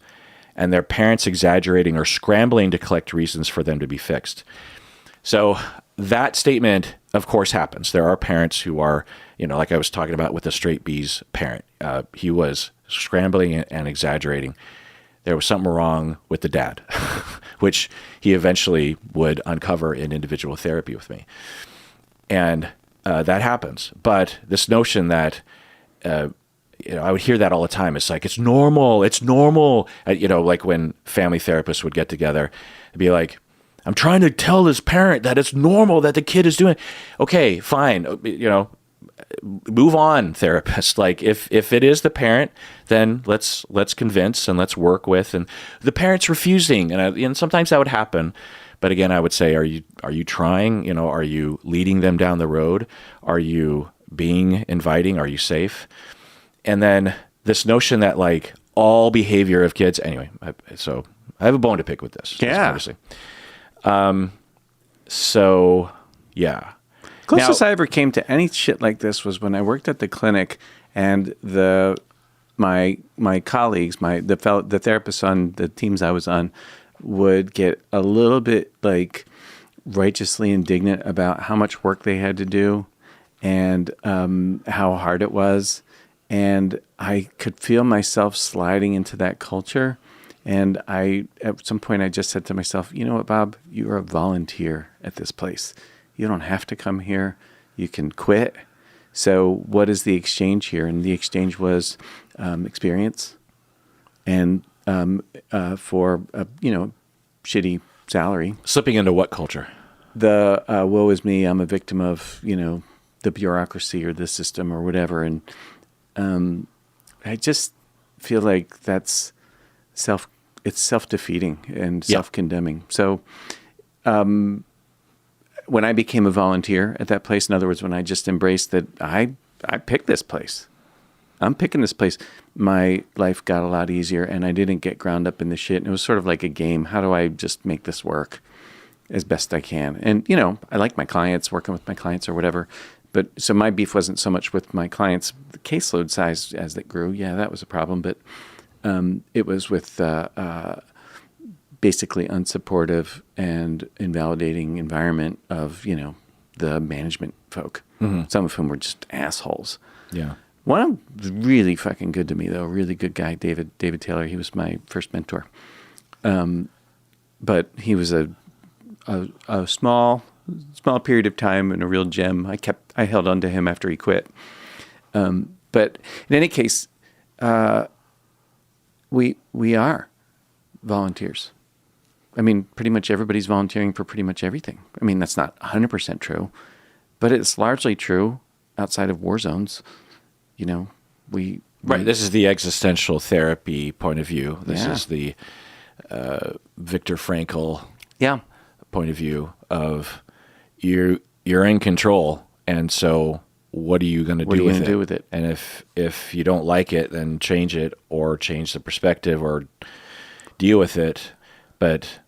and their parents exaggerating or scrambling to collect reasons for them to be fixed. So that statement, of course, happens. There are parents who are, like I was talking about with the straight B's parent. He was scrambling and exaggerating. There was something wrong with the dad, which he eventually would uncover in individual therapy with me. And that happens. But this notion that, I would hear that all the time. It's like, it's normal. It's normal. Like when family therapists would get together, it'd be like, I'm trying to tell this parent that it's normal that the kid is doing. Okay, fine. Move on, therapist. Like if it is the parent, then let's convince and let's work with. And the parent's refusing, and sometimes that would happen. But again, I would say, are you trying? Are you leading them down the road? Are you being inviting? Are you safe? And then this notion that like all behavior of kids. Anyway, so I have a bone to pick with this. Yeah. So yeah. Closest I ever came to any shit like this was when I worked at the clinic, and my colleagues, the therapists on the teams I was on, would get a little bit like righteously indignant about how much work they had to do and how hard it was, and I could feel myself sliding into that culture. And at some point, I just said to myself, you know what, Bob, you're a volunteer at this place. You don't have to come here. You can quit. So what is the exchange here? And the exchange was experience and for shitty salary. Slipping into what culture? The woe is me. I'm a victim of the bureaucracy or the system or whatever. And I just feel like that's it's self-defeating and self-condemning. So when I became a volunteer at that place, in other words, when I just embraced that I picked this place, I'm picking this place, my life got a lot easier, and I didn't get ground up in the shit. And it was sort of like a game. How do I just make this work as best I can? And, I like my clients, working with my clients or whatever. But so my beef wasn't so much with my clients. The caseload size as it grew, that was a problem. But it was with basically unsupportive and invalidating environment of, the management folk, some of whom were just assholes. Yeah. One was really fucking good to me, though. Really good guy, David Taylor. He was my first mentor. But he was a small period of time and a real gem. I held on to him after he quit. But in any case, we are volunteers. I mean, pretty much everybody's volunteering for pretty much everything. I mean, that's not 100% true, but it's largely true outside of war zones. Right. This is the existential therapy point of view. This is the Viktor Frankl point of view of you're in control, and so what are you going to do with it? And if you don't like it, then change it or change the perspective or deal with it, but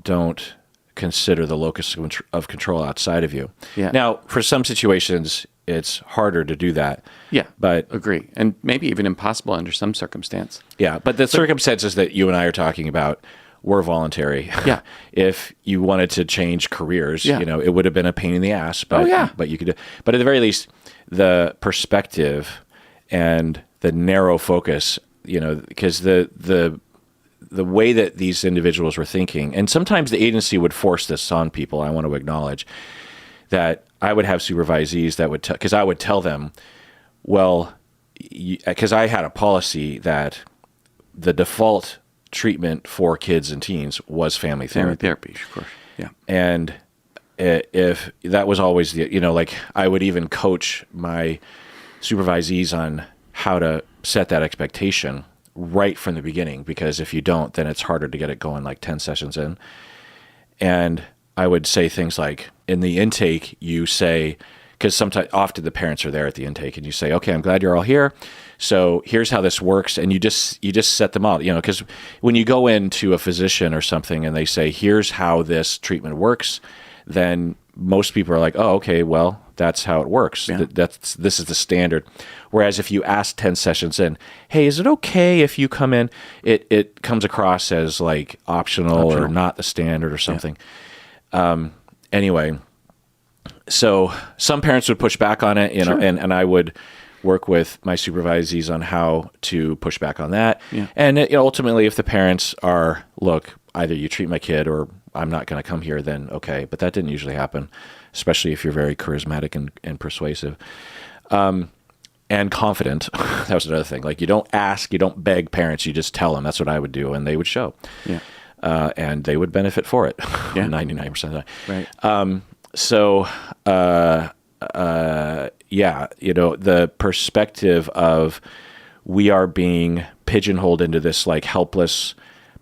don't consider the locus of control outside of you. Yeah. Now, for some situations, it's harder to do that. Yeah, But agree. And maybe even impossible under some circumstance. yeah, but the circumstances that you and I are talking about were voluntary. Yeah. If you wanted to change careers, Yeah. it would have been a pain in the ass, but yeah. but you could. But at the very least, the perspective and the narrow focus, because the way that these individuals were thinking, and sometimes the agency would force this on people. I want to acknowledge that I would have supervisees that would because I would tell them, well, because I had a policy that the default treatment for kids and teens was family therapy. Therapy, of course. Yeah. And if that was always like I would even coach my supervisees on how to set that expectation right from the beginning, because if you don't, then it's harder to get it going like 10 sessions in. And I would say things like, in the intake, you say, because often the parents are there at the intake, and you say, okay, I'm glad you're all here. So here's how this works. And you just set them out, because when you go into a physician or something and they say, here's how this treatment works, then most people are like, oh, okay, well, that's how it works. Yeah. This is the standard. Whereas if you ask 10 sessions in, hey, is it okay if you come in? It comes across as like optional or not the standard or something. Yeah. Anyway, so some parents would push back on it, Sure. and I would work with my supervisees on how to push back on that. Yeah. And ultimately, if the parents are, look, either you treat my kid or I'm not going to come here, then okay. But that didn't usually happen, especially if you're very charismatic and persuasive. And confident. That was another thing. Like, you don't ask, you don't beg parents, you just tell them. That's what I would do, and they would show. Yeah. And they would benefit for it. Yeah. 99% of the time. Right. The perspective of we are being pigeonholed into this like helpless,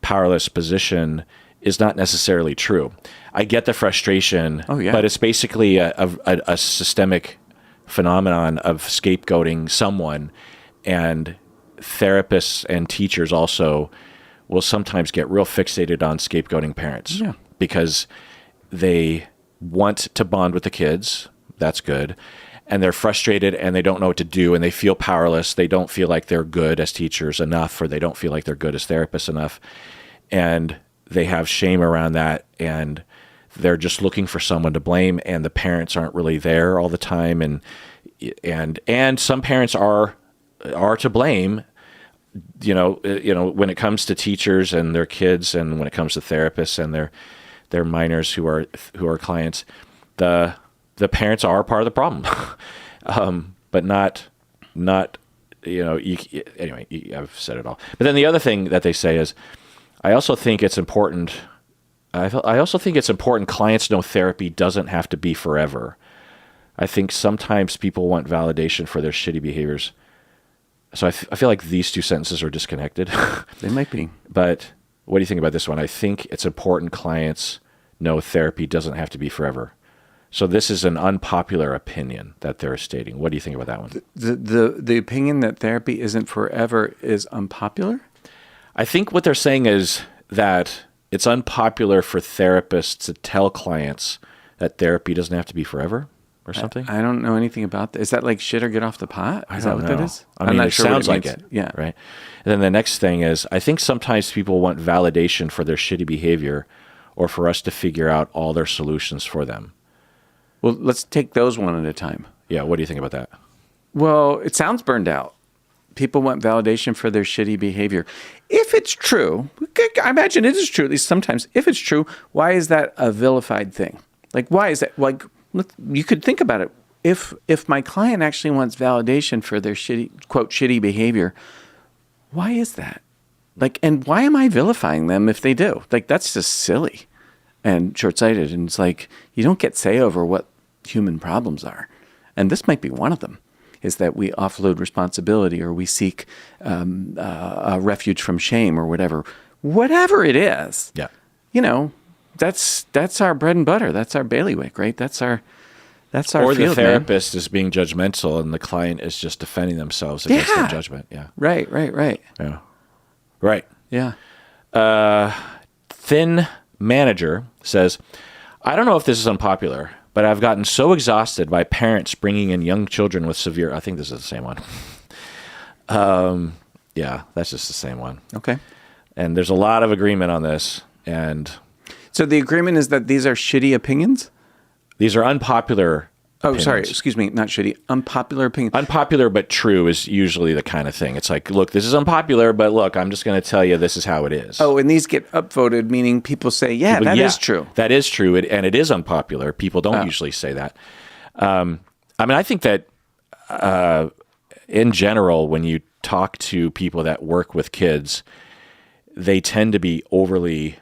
powerless position is not necessarily true. I get the frustration, but it's basically a systemic phenomenon of scapegoating someone, and therapists and teachers also will sometimes get real fixated on scapegoating parents because they want to bond with the kids. That's good. And they're frustrated and they don't know what to do, and they feel powerless. They don't feel like they're good as teachers enough, or they don't feel like they're good as therapists enough. And they have shame around that, and they're just looking for someone to blame, and the parents aren't really there all the time. And some parents are to blame, when it comes to teachers and their kids, and when it comes to therapists and their minors who are clients, the parents are part of the problem, but not. Anyway, I've said it all. But then the other thing that they say is, I also think it's important. I also think it's important clients know therapy doesn't have to be forever. I think sometimes people want validation for their shitty behaviors. So I feel like these two sentences are disconnected. They might be. But what do you think about this one? I think it's important clients know therapy doesn't have to be forever. So this is an unpopular opinion that they're stating. What do you think about that one? The opinion that therapy isn't forever is unpopular? I think what they're saying is that it's unpopular for therapists to tell clients that therapy doesn't have to be forever or something. I don't know anything about that. Is that like shit or get off the pot? Is that what that is? I mean, not it sure sounds what like means. it. Yeah. Right. And then the next thing is, I think sometimes people want validation for their shitty behavior, or for us to figure out all their solutions for them. Well, let's take those one at a time. Yeah. What do you think about that? Well, it sounds burned out. People want validation for their shitty behavior. If it's true, I imagine it is true, at least sometimes. If it's true, why is that a vilified thing? Like, why is that? Like, you could think about it. If my client actually wants validation for their shitty, quote, shitty behavior, why is that? Like, and why am I vilifying them if they do? Like, that's just silly and short-sighted. And it's like, you don't get say over what human problems are. And this might be one of them, is that we offload responsibility, or we seek a refuge from shame, or whatever. Whatever it is, that's our bread and butter. That's our bailiwick, right? That's our or field, the therapist is being judgmental and the client is just defending themselves against their judgment. Yeah. Right. Yeah. Right. Yeah. Thin Manager says, I don't know if this is unpopular, But I've gotten so exhausted by parents bringing in young children with severe, I think this is the same one. Yeah, that's just the same one. Okay. And there's a lot of agreement on this. And So the agreement is that these are shitty opinions? these are unpopular opinions. Sorry, excuse me, not shitty. Unpopular opinions. Unpopular but true is usually the kind of thing. It's like, look, this is unpopular, but look, I'm just going to tell you this is how it is. Oh, and these get upvoted, meaning people say, yeah, that is true. That is true, and it is unpopular. People don't usually say that. I mean, I think that in general, when you talk to people that work with kids, they tend to be overly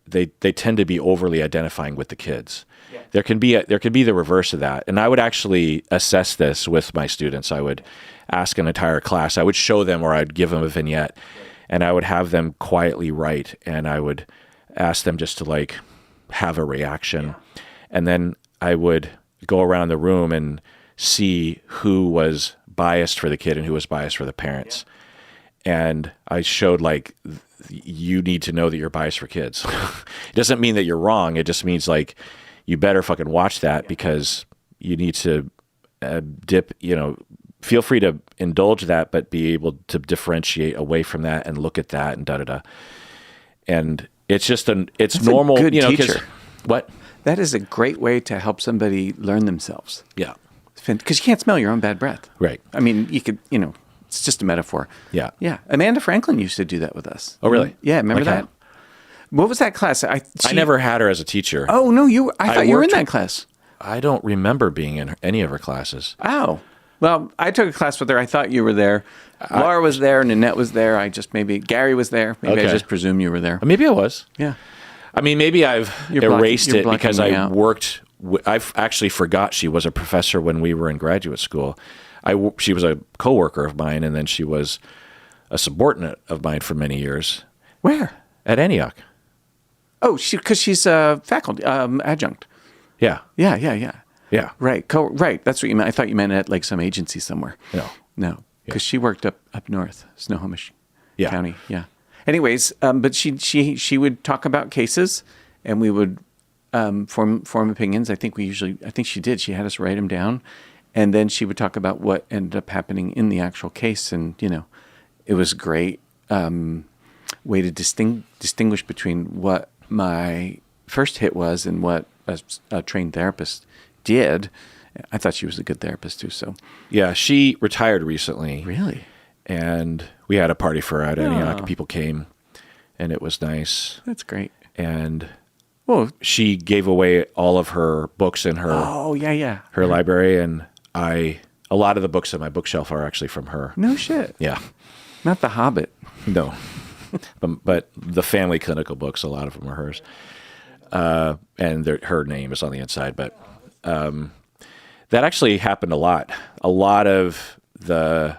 they tend to be overly identifying with the kids. Yeah. There can be the reverse of that. And I would actually assess this with my students. I would ask an entire class. I would show them, or I'd give them a vignette, and I would have them quietly write, and I would ask them just to like have a reaction. And then I would go around the room and see who was biased for the kid and who was biased for the parents. And I showed like, you need to know that you're biased for kids. It doesn't mean that you're wrong. It just means like, you better fucking watch that, because you need to feel free to indulge that, but be able to differentiate away from that and look at that and da-da-da. And it's just it's That's normal. A good teacher. What? That is a great way to help somebody learn themselves. Yeah. Because you can't smell your own bad breath. Right. I mean, you could, it's just a metaphor. Yeah. Yeah. Amanda Franklin used to do that with us. Oh, really? Yeah. Remember Like that? how? What was that class? I never had her as a teacher. Oh, no. I thought you were in worked- that class. I don't remember being in any of her classes. Oh. Well, I took a class with her. I thought you were there. Laura was there. Nanette was there. Gary was there. Maybe Okay. I just presumed you were there. Maybe I was. Yeah. I mean, maybe I've You're erased blocking it because me I out. worked. I've actually forgot she was a professor when we were in graduate school. She was a coworker of mine, and then she was a subordinate of mine for many years Where? at Antioch. Oh, because she's a faculty adjunct. Yeah. Yeah. Right. Right. That's what you meant. I thought you meant at like some agency somewhere. No. Because she worked up north, Snohomish County. Yeah. Anyways, but she would talk about cases, and we would form opinions. I think she did. She had us write them down, and then she would talk about what ended up happening in the actual case, and it was great way to distinguish between what my first hit was and what a trained therapist did. I thought she was a good therapist too. So Yeah, she retired recently. really, And we had a party for her at Antioch. People came, and it was nice. that's great. And Well, she gave away all of her books in her her library, and a lot of the books on my bookshelf are actually from her. No shit. Yeah. Not The Hobbit. No. but the family clinical books, a lot of them are hers. And her name is on the inside. But that actually happened a lot. A lot of the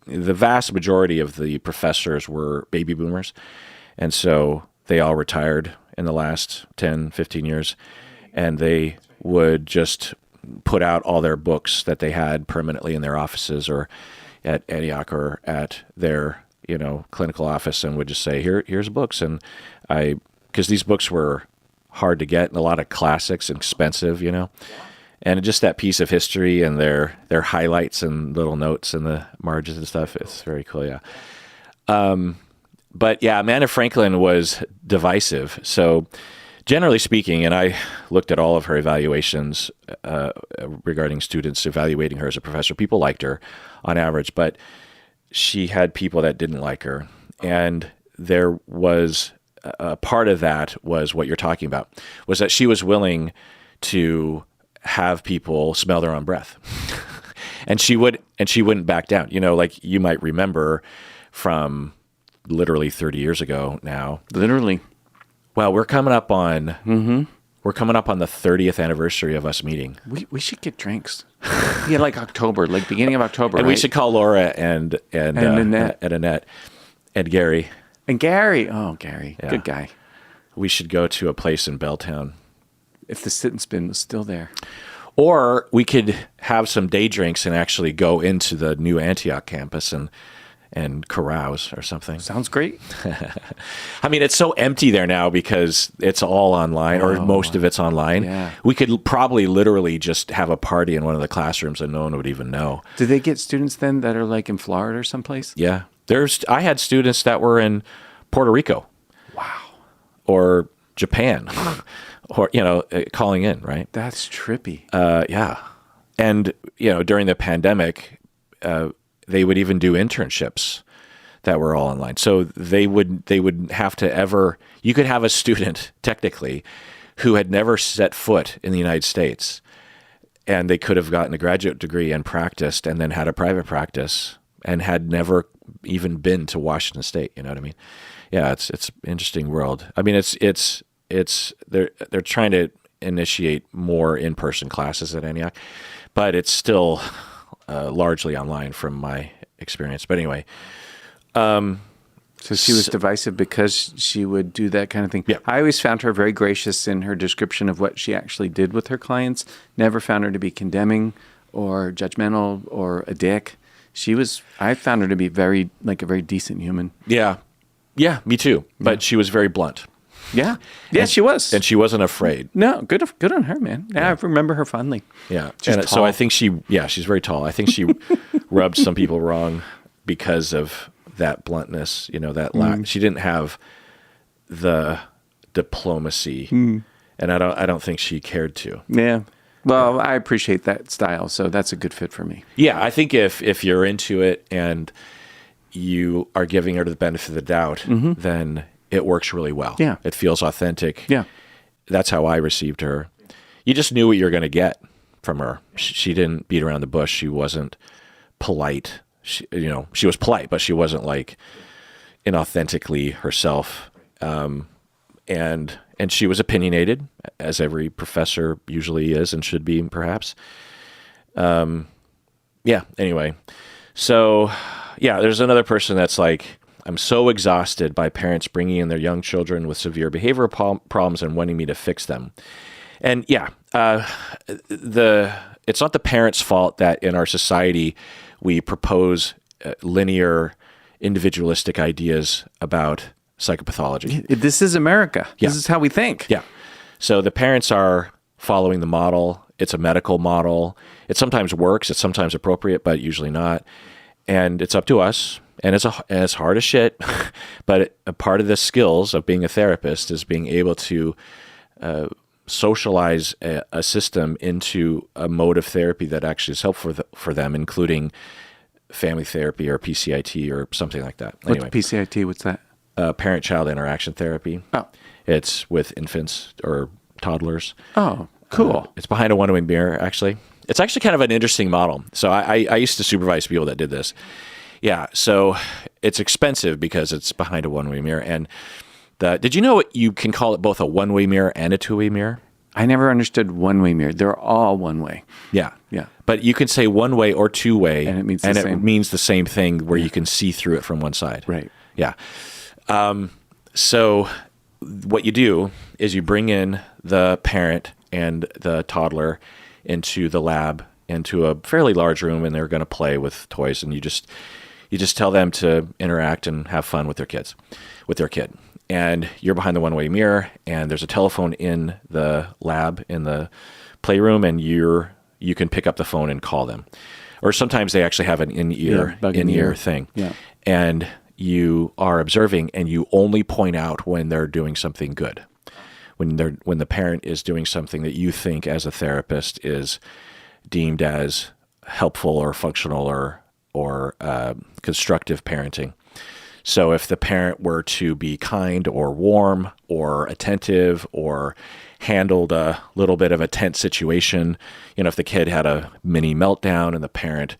vast majority of the professors were baby boomers. And so they all retired in the last 10, 15 years. And they would just put out all their books that they had permanently in their offices or at Antioch or at their clinical office, and would just say, here's books. And because these books were hard to get and a lot of classics and expensive, and just that piece of history and their highlights and little notes and the margins and stuff. It's very cool. Yeah. But yeah, Amanda Franklin was divisive. So generally speaking, and I looked at all of her evaluations regarding students evaluating her as a professor, people liked her on average, but she had people that didn't like her. And there was a part of that was what you're talking about, was that she was willing to have people smell their own breath. and she wouldn't back down. Like you might remember from literally 30 years ago now. Literally. Well, we're coming up on the 30th anniversary of us meeting. We should get drinks. Yeah, like October, like beginning of October. And right? we should call Laura and Annette. And Gary. And Gary. Oh, Gary. Yeah. Good guy. We should go to a place in Belltown. If the sit and spin was still there. Or we could have some day drinks and actually go into the new Antioch campus and and carouse or something. Sounds great. I mean, it's so empty there now because it's all online, or most of it's online. Yeah. We could probably literally just have a party in one of the classrooms and no one would even know. Do they get students then that are like in Florida or someplace? Yeah. I had students that were in Puerto Rico. Wow. Or Japan, or, calling in, right? That's trippy. Yeah. And, during the pandemic, they would even do internships that were all online. So they would have to you could have a student technically who had never set foot in the United States, and they could have gotten a graduate degree and practiced and then had a private practice and had never even been to Washington State. You know what I mean? Yeah, it's an interesting world. I mean, they're trying to initiate more in-person classes at Antioch, but it's still largely online from my experience. But anyway, so she was divisive because she would do that kind of thing. Yeah. I always found her very gracious in her description of what she actually did with her clients. Never found her to be condemning or judgmental or a dick. I found her to be a very decent human. Yeah. Yeah, me too. But she was very blunt. Yeah. Yeah, she was. And she wasn't afraid. No, good on her, man. Yeah, I remember her fondly. Yeah. She's And tall. so I think she's very tall. I think she rubbed some people wrong because of that bluntness, that lack. She didn't have the diplomacy, and I don't think she cared to. Yeah. Well, I appreciate that style, so that's a good fit for me. Yeah, I think if you're into it and you are giving her the benefit of the doubt, then it works really well. Yeah. It feels authentic. Yeah. That's how I received her. You just knew what you were going to get from her. She didn't beat around the bush. She wasn't polite. She was polite, but she wasn't like inauthentically herself. And she was opinionated, as every professor usually is and should be, perhaps. Yeah. Anyway, so yeah, there's another person that's like, I'm so exhausted by parents bringing in their young children with severe behavioral problems and wanting me to fix them. And yeah, it's not the parents' fault that in our society we propose linear, individualistic ideas about psychopathology. This is America. Yeah. This is how we think. Yeah. So the parents are following the model. It's a medical model. It sometimes works. It's sometimes appropriate, but usually not. And it's up to us. And it's hard as shit. But a part of the skills of being a therapist is being able to socialize a system into a mode of therapy that actually is helpful for them, including family therapy or PCIT or something like that. What's PCIT? What's that? Parent-child interaction therapy. Oh. It's with infants or toddlers. Oh, cool. It's behind a one-way mirror, actually. It's actually kind of an interesting model. So I used to supervise people that did this. Yeah, so it's expensive because it's behind a one-way mirror. And did you know you can call it both a one-way mirror and a two-way mirror? I never understood one-way mirror. They're all one-way. Yeah. Yeah. But you can say one-way or two-way. And it means it means the same thing where you can see through it from one side. Right. Yeah. So what you do is you bring in the parent and the toddler into the lab, into a fairly large room, and they're going to play with toys, and you just tell them to interact and have fun with their kid. And you're behind the one-way mirror, and there's a telephone in the lab, in the playroom, and you can pick up the phone and call them. Or sometimes they actually have an in-ear thing. Yeah. And you are observing, and you only point out when they're doing something good. When the parent is doing something that you think as a therapist is deemed as helpful or functional or constructive parenting. So if the parent were to be kind or warm or attentive or handled a little bit of a tense situation, if the kid had a mini meltdown and the parent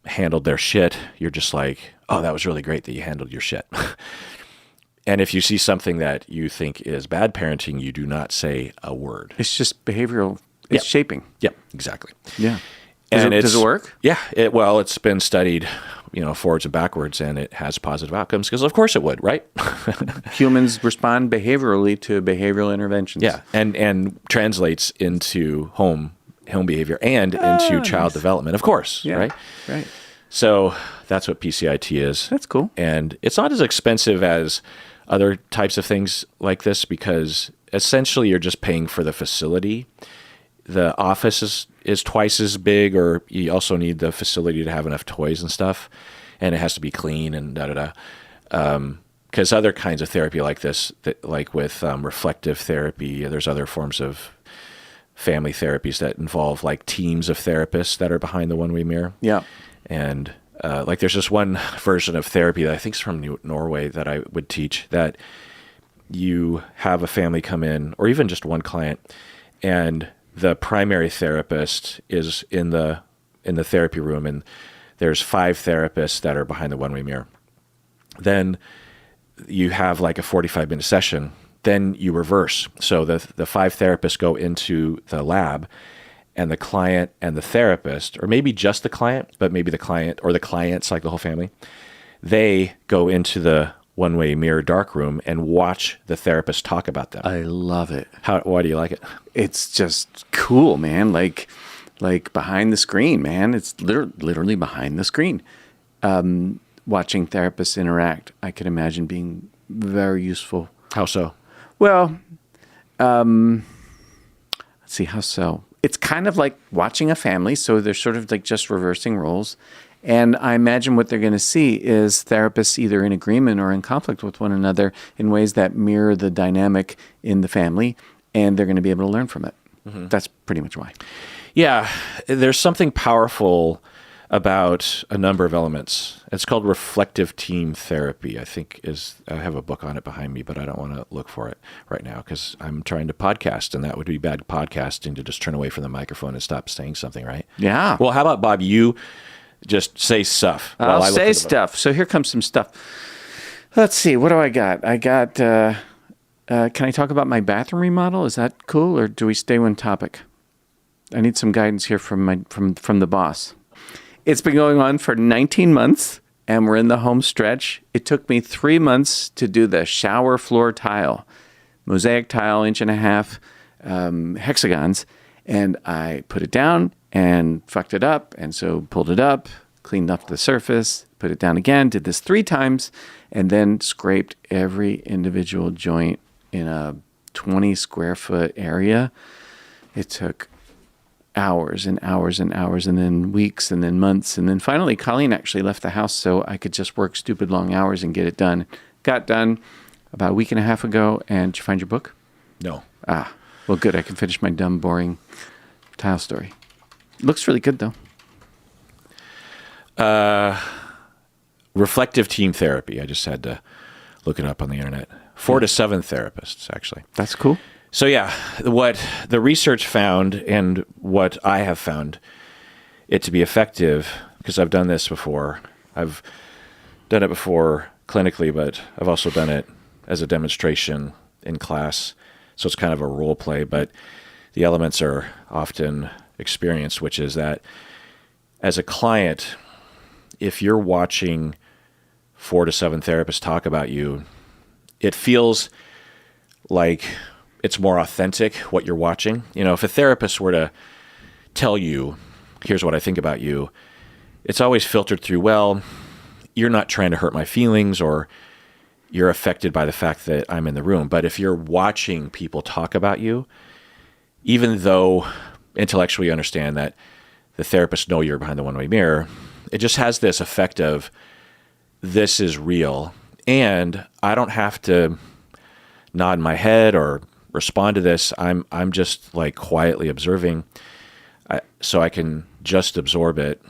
handled their shit, you're just like, oh, that was really great that you handled your shit. And if you see something that you think is bad parenting, you do not say a word. It's just behavioral. It's shaping. Yeah, exactly. Yeah. And does it work? Yeah. It's been studied, forwards and backwards, and it has positive outcomes because, of course, it would, right? Humans respond behaviorally to behavioral interventions. Yeah, and translates into home behavior and into child development, of course, Yeah. right? Right. So that's what PCIT is. That's cool. And it's not as expensive as other types of things like this because essentially you're just paying for the facility. The office is twice as big, or you also need the facility to have enough toys and stuff, and it has to be clean and because other kinds of therapy like this, like with reflective therapy, there's other forms of family therapies that involve like teams of therapists that are behind the one-way mirror. Yeah. And like there's this one version of therapy that I think is from Norway that I would teach, that you have a family come in, or even just one client, and the primary therapist is in the therapy room, and there's 5 therapists that are behind the one-way mirror. Then you have like a 45-minute session. Then you reverse. So the 5 therapists go into the lab, and the client and the therapist, or maybe just the client, but maybe the client or the clients, like the whole family, they go into the one-way mirror dark room and watch the therapist talk about them. I love it. Why do you like it? It's just cool, man. Like behind the screen, man. It's literally behind the screen. Watching therapists interact, I could imagine being very useful. How so? Well, let's see, how so? It's kind of like watching a family, so they're sort of like just reversing roles. And I imagine what they're going to see is therapists either in agreement or in conflict with one another in ways that mirror the dynamic in the family, and they're going to be able to learn from it. Mm-hmm. That's pretty much why. Yeah, there's something powerful about a number of elements. It's called reflective team therapy, I think I have a book on it behind me, but I don't want to look for it right now because I'm trying to podcast, and that would be bad podcasting to just turn away from the microphone and stop saying something, right? Yeah. Well, how about, Bob, you just say stuff. I'll say stuff. So here comes some stuff. Let's see. What do I got? Can I talk about my bathroom remodel? Is that cool, or do we stay on topic? I need some guidance here from the boss. It's been going on for 19 months, and we're in the home stretch. It took me 3 months to do the shower floor tile, mosaic tile, 1.5 inch, hexagons, and I put it down and fucked it up, and so pulled it up, cleaned up the surface, put it down again, did this 3 times, and then scraped every individual joint in a 20 square foot area. It took hours and hours and hours, and then weeks, and then months, and then finally Colleen actually left the house so I could just work stupid long hours and get it done. Got done about a week and a half ago. And did you find your book? No. Well, good. I can finish my dumb, boring tile story. Looks really good, though. Reflective team therapy. I just had to look it up on the internet. 4 to 7 therapists, actually. That's cool. So yeah, what the research found, and what I have found it to be effective, because I've done this before. I've done it before clinically, but I've also done it as a demonstration in class. So it's kind of a role play, but the elements are often experienced, which is that as a client, if you're watching 4 to 7 therapists talk about you, it feels like it's more authentic what you're watching. You know, if a therapist were to tell you, here's what I think about you, it's always filtered through, well, you're not trying to hurt my feelings, or you're affected by the fact that I'm in the room. But if you're watching people talk about you, even though intellectually you understand that the therapists know you're behind the one-way mirror, it just has this effect of, this is real. And I don't have to nod my head or respond to this. I'm just like quietly observing, so I can just absorb it.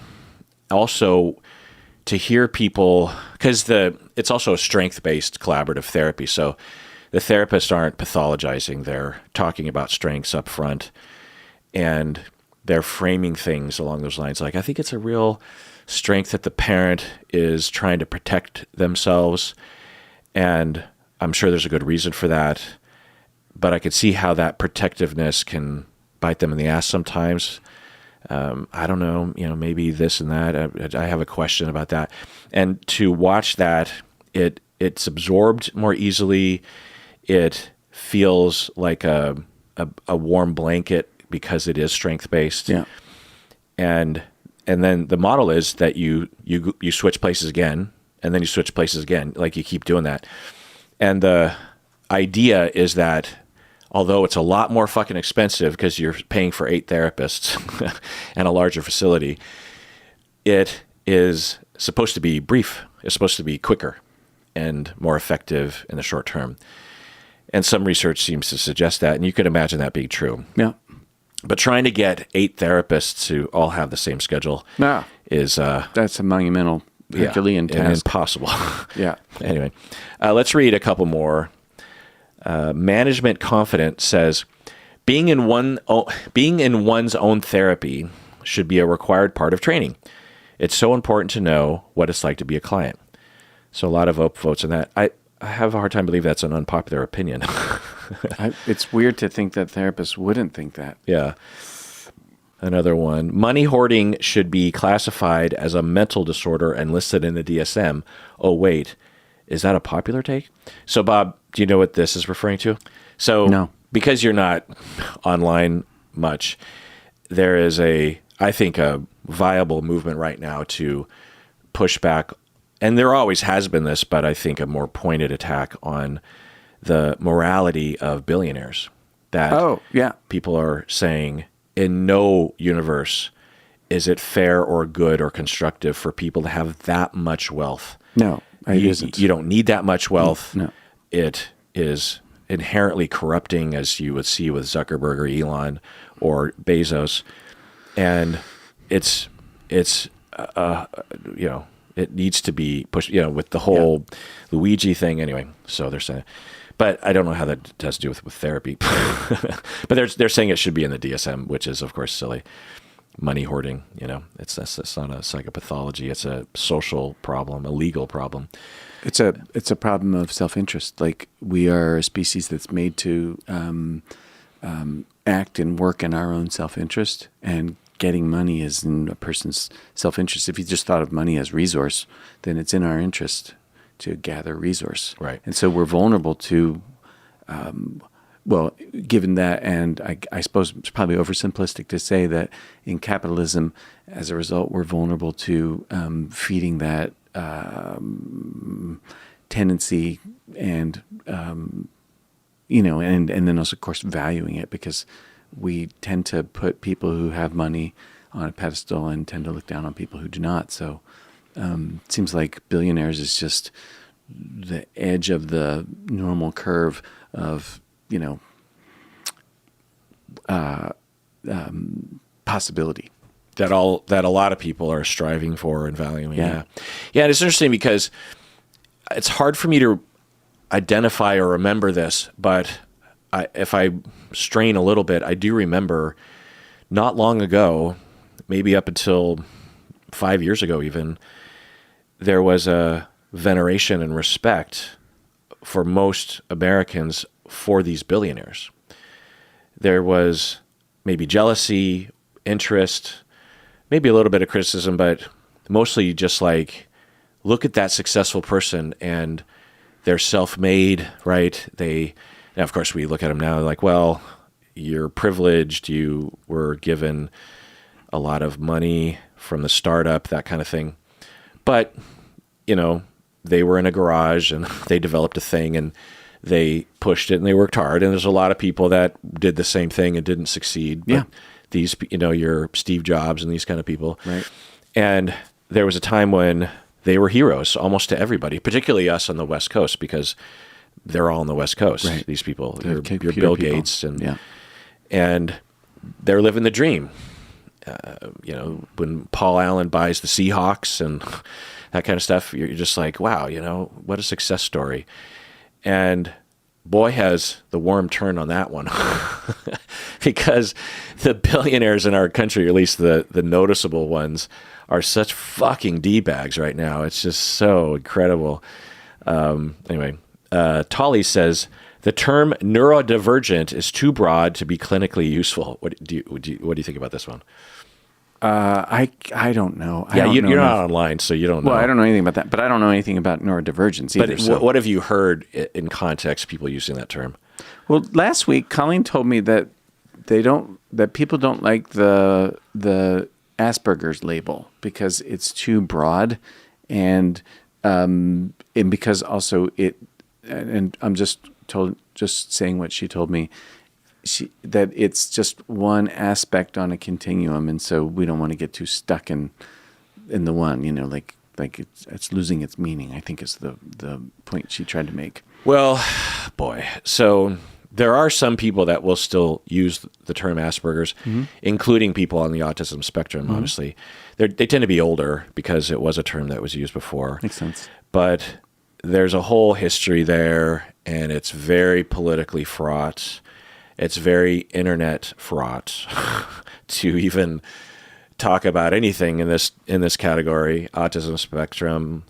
Also, to hear people, because it's also a strength-based collaborative therapy. So the therapists aren't pathologizing; they're talking about strengths up front, and they're framing things along those lines. Like, I think it's a real strength that the parent is trying to protect themselves, and I'm sure there's a good reason for that. But I could see how that protectiveness can bite them in the ass sometimes. I don't know, maybe this and that. I have a question about that. And to watch that, it's absorbed more easily. It feels like a warm blanket because it is strength-based. Yeah. And And then the model is that you switch places again, and then you switch places again. Like you keep doing that. And the idea is that although it's a lot more fucking expensive because you're paying for 8 therapists and a larger facility, it is supposed to be brief. It's supposed to be quicker and more effective in the short term. And some research seems to suggest that, and you could imagine that being true. Yeah. But trying to get 8 therapists to all have the same schedule is... that's a monumental Herculean task. And impossible. Yeah. Anyway, let's read a couple more. Management Confident says, being in one's own therapy should be a required part of training. It's so important to know what it's like to be a client. So a lot of votes on that. I have a hard time believing that's an unpopular opinion. It's weird to think that therapists wouldn't think that. Yeah. Another one. Money hoarding should be classified as a mental disorder and listed in the DSM. Oh, wait. Is that a popular take? So, Bob, do you know what this is referring to? So, no. Because you're not online much, there is I think, a viable movement right now to push back. And there always has been this, but I think a more pointed attack on the morality of billionaires. That people are saying, in no universe is it fair or good or constructive for people to have that much wealth. No, it isn't. You don't need that much wealth. No. It is inherently corrupting, as you would see with Zuckerberg or Elon or Bezos. And it needs to be pushed, with the whole Luigi thing anyway. So they're saying, but I don't know how that has to do with therapy. But they're saying it should be in the DSM, which is of course silly. Money hoarding, it's not a psychopathology. It's a social problem, a legal problem. It's a problem of self-interest. Like, we are a species that's made to act and work in our own self-interest, and getting money is in a person's self-interest. If you just thought of money as resource, then it's in our interest to gather resource. Right. And so we're vulnerable to, given that, and I suppose it's probably oversimplistic to say that in capitalism, as a result, we're vulnerable to feeding that tendency and, and then also, of course, valuing it, because we tend to put people who have money on a pedestal and tend to look down on people who do not. So it seems like billionaires is just the edge of the normal curve of, possibility. That a lot of people are striving for and valuing. Yeah. And it's interesting because it's hard for me to identify or remember this, but if I strain a little bit, I do remember not long ago, maybe up until 5 years ago even, there was a veneration and respect for most Americans for these billionaires. There was maybe jealousy, interest, maybe a little bit of criticism, but mostly just like, look at that successful person, and they're self-made, right? Now, of course, we look at them now like, well, you're privileged, you were given a lot of money from the startup, that kind of thing. But, they were in a garage and they developed a thing and they pushed it and they worked hard. And there's a lot of people that did the same thing and didn't succeed. But these, your Steve Jobs and these kind of people. Right. And there was a time when they were heroes almost to everybody, particularly us on the West Coast, because they're all on the West Coast. Right. These people, They're your Bill Gates, and they're living the dream. When Paul Allen buys the Seahawks and that kind of stuff, you're just like, wow, what a success story. And boy, has the worm turned on that one. Because the billionaires in our country, or at least the noticeable ones, are such fucking D-bags right now. It's just so incredible. Anyway, Tolly says, the term neurodivergent is too broad to be clinically useful. What do you think about this one? I don't know. You're not online, so you don't know. Well, I don't know anything about that, but I don't know anything about neurodivergence either. But what have you heard in context, people using that term? Well, last week, Colleen told me that people don't like the Asperger's label because it's too broad, and because also and I'm just saying what she told me, that it's just one aspect on a continuum, and so we don't want to get too stuck in the one, like it's losing its meaning, I think is the point she tried to make. Well, boy, so there are some people that will still use the term Asperger's, including people on the autism spectrum, honestly. They tend to be older because it was a term that was used before. Makes sense. But there's a whole history there, and it's very politically fraught. It's very internet fraught to even talk about anything in this category: autism spectrum,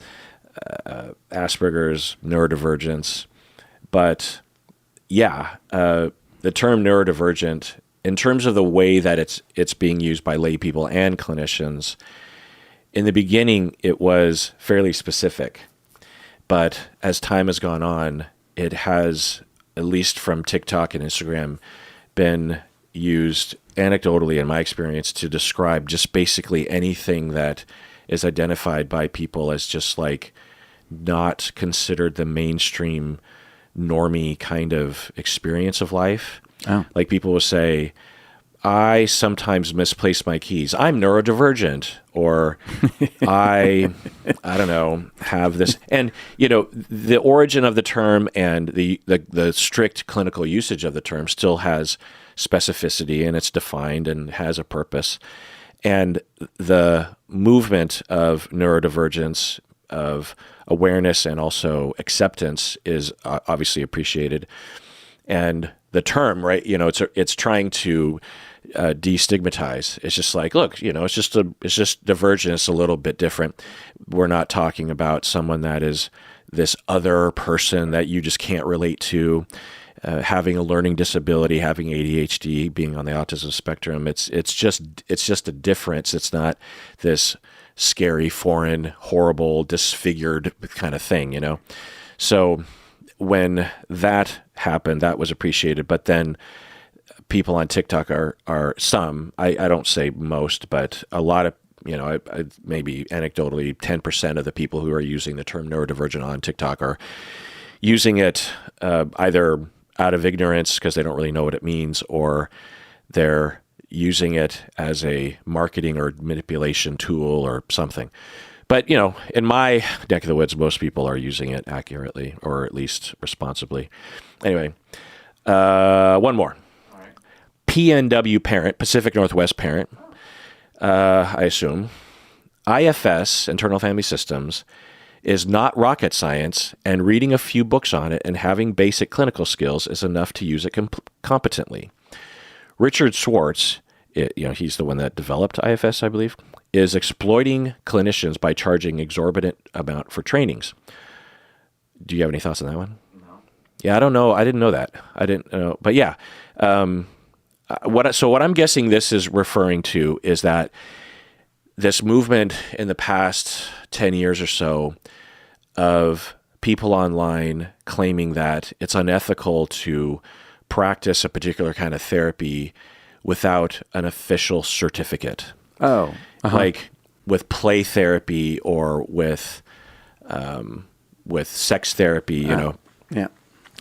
Asperger's, neurodivergence. But yeah, the term neurodivergent, in terms of the way that it's being used by lay people and clinicians, in the beginning it was fairly specific. But as time has gone on, it has, at least from TikTok and Instagram, been used anecdotally, in my experience, to describe just basically anything that is identified by people as just like not considered the mainstream normie kind of experience of life. Oh. Like people will say, I sometimes misplace my keys. I'm neurodivergent, or I don't know, have this. And, the origin of the term and the strict clinical usage of the term still has specificity, and it's defined and has a purpose. And the movement of neurodivergence, of awareness and also acceptance, is obviously appreciated. And the term, right, it's trying to destigmatize. It's just like, look, it's just divergent. It's a little bit different. We're not talking about someone that is this other person that you just can't relate to, having a learning disability, having ADHD, being on the autism spectrum. It's just a difference. It's not this scary, foreign, horrible, disfigured kind of thing, So when that happened, that was appreciated. But then people on TikTok are some, I don't say most, but a lot of, maybe anecdotally 10% of the people who are using the term neurodivergent on TikTok are using it either out of ignorance because they don't really know what it means, or they're using it as a marketing or manipulation tool or something. But, in my neck of the woods, most people are using it accurately, or at least responsibly. Anyway, one more. All right. PNW parent, Pacific Northwest parent, I assume. IFS, Internal Family Systems, is not rocket science, and reading a few books on it and having basic clinical skills is enough to use it competently. Richard Schwartz, he's the one that developed IFS, I believe, is exploiting clinicians by charging exorbitant amount for trainings. Do you have any thoughts on that one? No. Yeah, I don't know. I didn't know that. I didn't know. But yeah, what I'm guessing this is referring to is that this movement in the past 10 years or so of people online claiming that it's unethical to practice a particular kind of therapy without an official certificate. Oh, like with play therapy or with sex therapy, Yeah.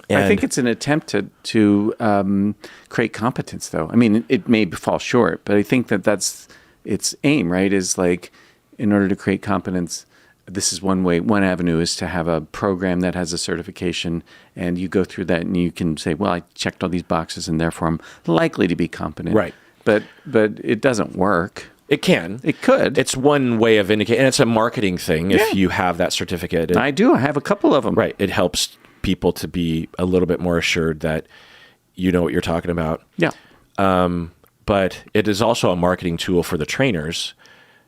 And I think it's an attempt to create competence, though. I mean, it may fall short, but I think that's its aim, right? Is like, in order to create competence, this is one way. One avenue is to have a program that has a certification, and you go through that, and you can say, "Well, I checked all these boxes, and therefore I'm likely to be competent." Right. But it doesn't work. It can. It could. It's one way of indicating, and it's a marketing thing. If you have that certificate, I do. I have a couple of them. Right. It helps people to be a little bit more assured that you know what you're talking about. Yeah. But it is also a marketing tool for the trainers,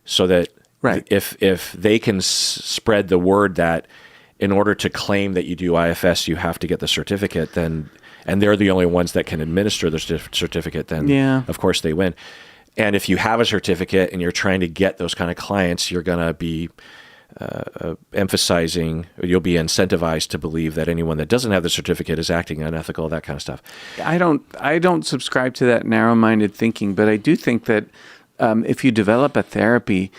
so that if they can spread the word that in order to claim that you do IFS, you have to get the certificate, then, and they're the only ones that can administer the certificate, then of course they win. And if you have a certificate and you're trying to get those kind of clients, you're going to be emphasizing, you'll be incentivized to believe that anyone that doesn't have the certificate is acting unethical, that kind of stuff. I don't subscribe to that narrow-minded thinking, but I do think that if you develop a therapy,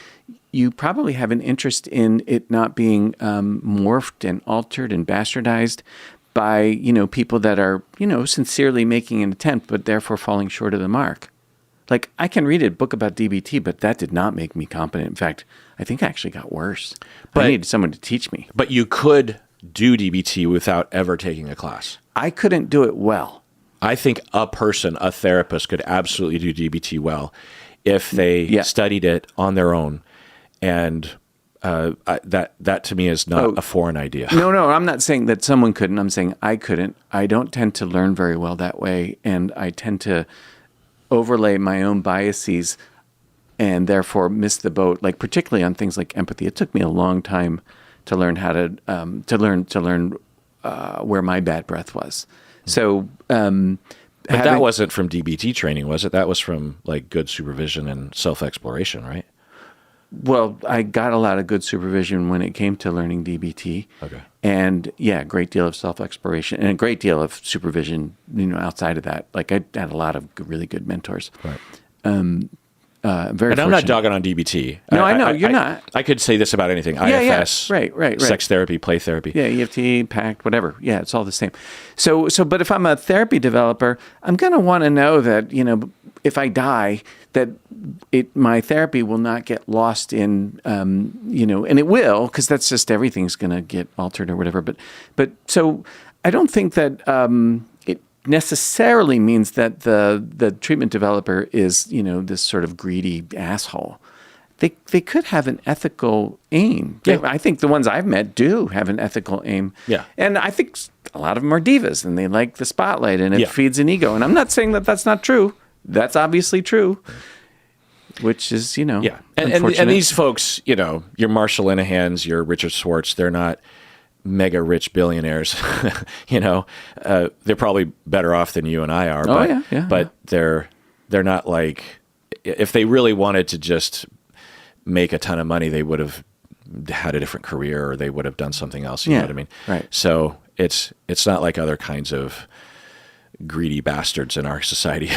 you probably have an interest in it not being morphed and altered and bastardized by, people that are, sincerely making an attempt, but therefore falling short of the mark. Like, I can read a book about DBT, but that did not make me competent. In fact, I think I actually got worse. I needed someone to teach me. But you could do DBT without ever taking a class. I couldn't do it well. I think a therapist could absolutely do DBT well if they studied it on their own. And that to me is not a foreign idea. No, I'm not saying that someone couldn't. I'm saying I couldn't. I don't tend to learn very well that way. And I tend to overlay my own biases and therefore miss the boat, like particularly on things like empathy. It took me a long time to learn how to learn where my bad breath was. So, but that wasn't from DBT training, was it? That was from like good supervision and self-exploration, right? Well, I got a lot of good supervision when it came to learning DBT. Okay. And a great deal of self-exploration and a great deal of supervision, outside of that. Like, I had a lot of really good mentors. Right. Very and I'm not dogging on DBT. No, I know. You're not. I could say this about anything. IFS, right. sex therapy, play therapy. Yeah, EFT, PACT, whatever. Yeah, it's all the same. So, but if I'm a therapy developer, I'm going to want to know that, if I die, that my therapy will not get lost in, and it will, because that's just everything's going to get altered or whatever. But so I don't think that it necessarily means that the treatment developer is, this sort of greedy asshole. They could have an ethical aim. Yeah. I think the ones I've met do have an ethical aim. Yeah. And I think a lot of them are divas and they like the spotlight and it feeds an ego. And I'm not saying that that's not true. That's obviously true, which is, Yeah. And these folks, your Marshall Linehans, your Richard Schwartz, they're not mega rich billionaires. They're probably better off than you and I are. But they're not like, if they really wanted to just make a ton of money, they would have had a different career or they would have done something else. You know what I mean? Right. So it's not like other kinds of greedy bastards in our society.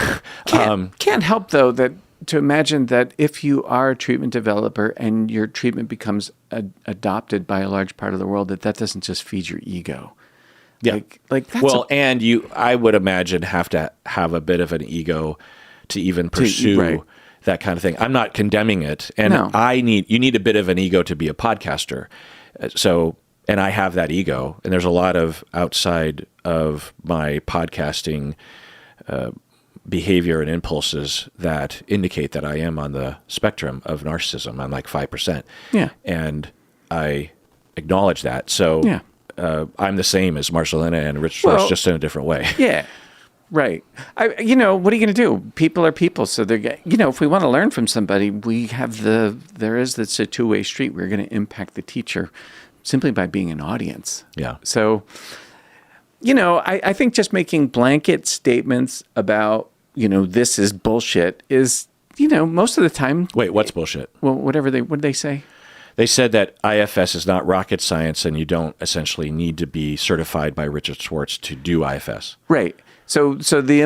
Can't help though to imagine that if you are a treatment developer and your treatment becomes adopted by a large part of the world, that doesn't just feed your ego. Yeah. Like that's and I would imagine have to have a bit of an ego to even pursue that kind of thing. I'm not condemning it, and you need a bit of an ego to be a podcaster. And I have that ego, and there's a lot of outside of my podcasting behavior and impulses that indicate that I am on the spectrum of narcissism. I'm like 5%. Yeah. And I acknowledge that. So I'm the same as Marshall Linehan and Rich Schwartz, just in a different way. Yeah. Right. What are you going to do? People are people. So they're, if we want to learn from somebody, it's a two-way street. We're going to impact the teacher simply by being an audience. Yeah. So, I think just making blanket statements about, this is bullshit is, most of the time. Wait, what's bullshit? Well, what did they say? They said that IFS is not rocket science and you don't essentially need to be certified by Richard Schwartz to do IFS. Right. So the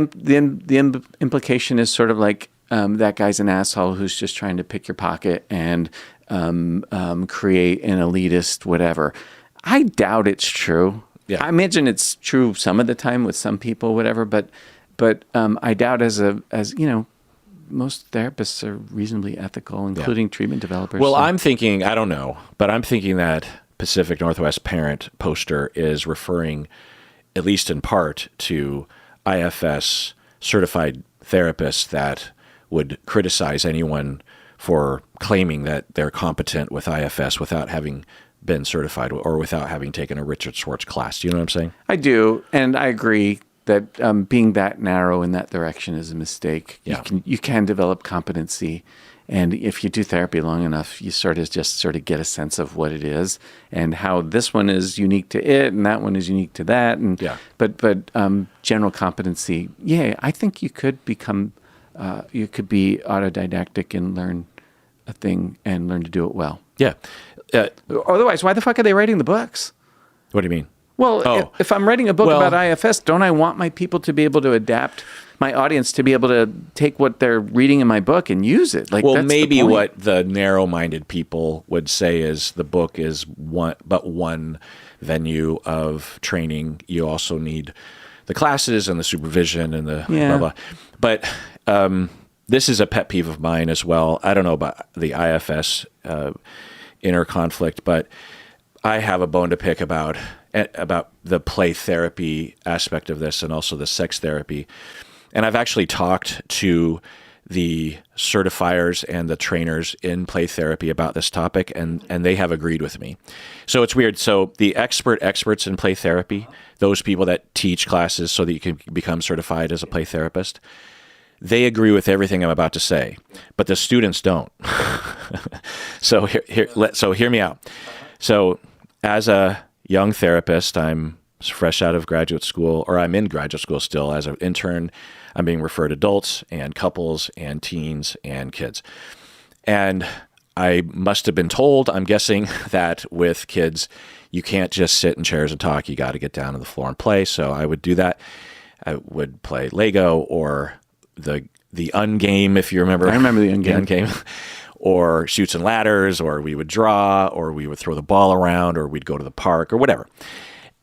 implication is sort of like that guy's an asshole who's just trying to pick your pocket and create an elitist whatever. I doubt it's true. Yeah. I imagine it's true some of the time with some people, whatever. But I doubt as most therapists are reasonably ethical, including treatment developers. Well, I'm thinking, I don't know, but I'm thinking that Pacific Northwest Parent poster is referring, at least in part, to IFS certified therapists that would criticize anyone for claiming that they're competent with IFS without having been certified or without having taken a Richard Schwartz class. Do you know what I'm saying? I do, and I agree that being that narrow in that direction is a mistake. Yeah. You can develop competency, and if you do therapy long enough, you sort of get a sense of what it is and how this one is unique to it and that one is unique to that. And but general competency, I think you could become, you could be autodidactic and learn a thing and learn to do it well. Yeah. Otherwise, why the fuck are they writing the books? What do you mean? Well, if I'm writing a book about IFS, don't I want my people to be able to adapt my audience to be able to take what they're reading in my book and use it. Like, well, that's maybe the point. what the narrow-minded people would say is the book is one venue of training. You also need the classes and the supervision and the blah, blah. But this is a pet peeve of mine as well. I don't know about the IFS inner conflict, but I have a bone to pick about the play therapy aspect of this and also the sex therapy. And I've actually talked to the certifiers and the trainers in play therapy about this topic, and they have agreed with me. So it's weird. So the experts in play therapy, those people that teach classes so that you can become certified as a play therapist, they agree with everything I'm about to say, but the students don't. So hear me out. So as a young therapist, I'm fresh out of graduate school, or I'm in graduate school still. As an intern, I'm being referred adults and couples and teens and kids. And I must have been told, I'm guessing, that with kids, you can't just sit in chairs and talk. You got to get down to the floor and play. So I would do that. I would play Lego or the Ungame, if you remember. I remember the Ungame. Ungame. Or Chutes and Ladders, or we would draw, or we would throw the ball around, or we'd go to the park, or whatever.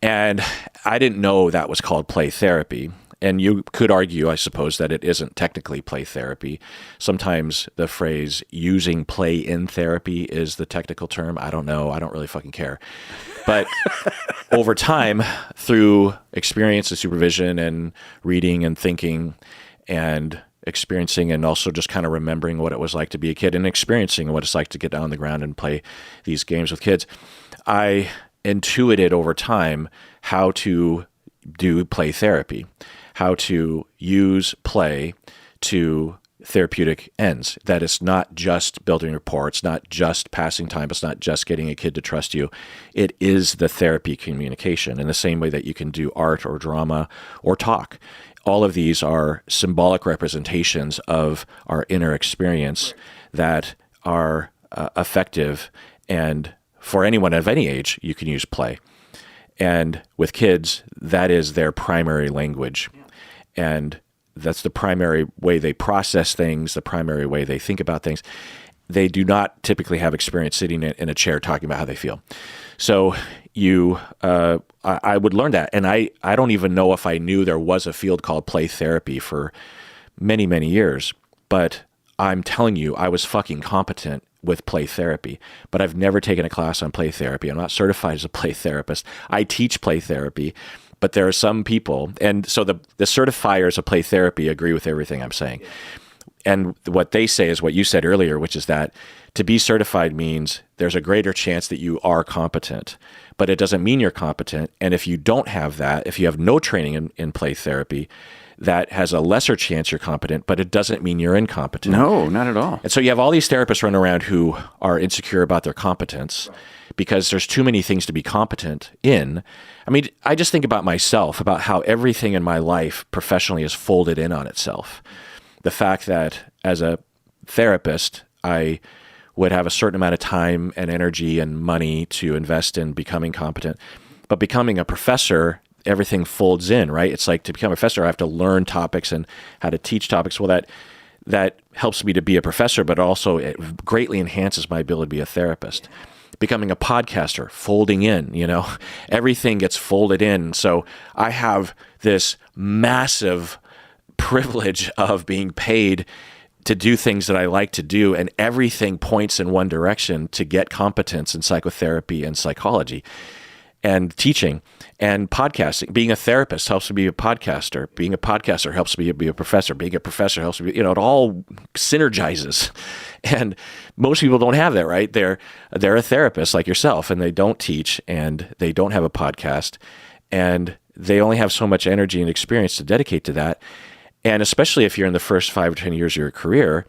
And I didn't know that was called play therapy. And you could argue, I suppose, that it isn't technically play therapy. Sometimes the phrase using play in therapy is the technical term. I don't know. I don't really fucking care. But over time, through experience and supervision and reading and thinking and experiencing, and also just kind of remembering what it was like to be a kid and experiencing what it's like to get down on the ground and play these games with kids, I intuited over time how to do play therapy, how to use play to therapeutic ends. That it's not just building rapport, it's not just passing time, it's not just getting a kid to trust you. It is the therapy communication in the same way that you can do art or drama or talk. All of these are symbolic representations of our inner experience that are effective. And for anyone of any age, you can use play. And with kids, that is their primary language. And that's the primary way they process things, the primary way they think about things. They do not typically have experience sitting in a chair talking about how they feel. So I would learn that. And I don't even know if I knew there was a field called play therapy for many, many years. But I'm telling you, I was fucking competent with play therapy. But I've never taken a class on play therapy. I'm not certified as a play therapist. I teach play therapy. But there are some people, and so the certifiers of play therapy agree with everything I'm saying. And what they say is what you said earlier, which is that to be certified means there's a greater chance that you are competent, but it doesn't mean you're competent. And if you don't have that, if you have no training in play therapy, that has a lesser chance you're competent, but it doesn't mean you're incompetent. No, not at all. And so you have all these therapists running around who are insecure about their competence because there's too many things to be competent in. I mean, I just think about myself, about how everything in my life professionally is folded in on itself. The fact that as a therapist, I would have a certain amount of time and energy and money to invest in becoming competent. But becoming a professor, everything folds in, right? It's like to become a professor, I have to learn topics and how to teach topics. Well, that helps me to be a professor, but also it greatly enhances my ability to be a therapist. Becoming a podcaster, folding in, everything gets folded in. So I have this massive privilege of being paid to do things that I like to do, and everything points in one direction to get competence in psychotherapy and psychology and teaching and podcasting. Being a therapist helps me be a podcaster. Being a podcaster helps me be a professor. Being a professor helps me, it all synergizes. And most people don't have that, right? They're a therapist like yourself, and they don't teach, and they don't have a podcast, and they only have so much energy and experience to dedicate to that. And especially if you're in the first 5 or 10 years of your career,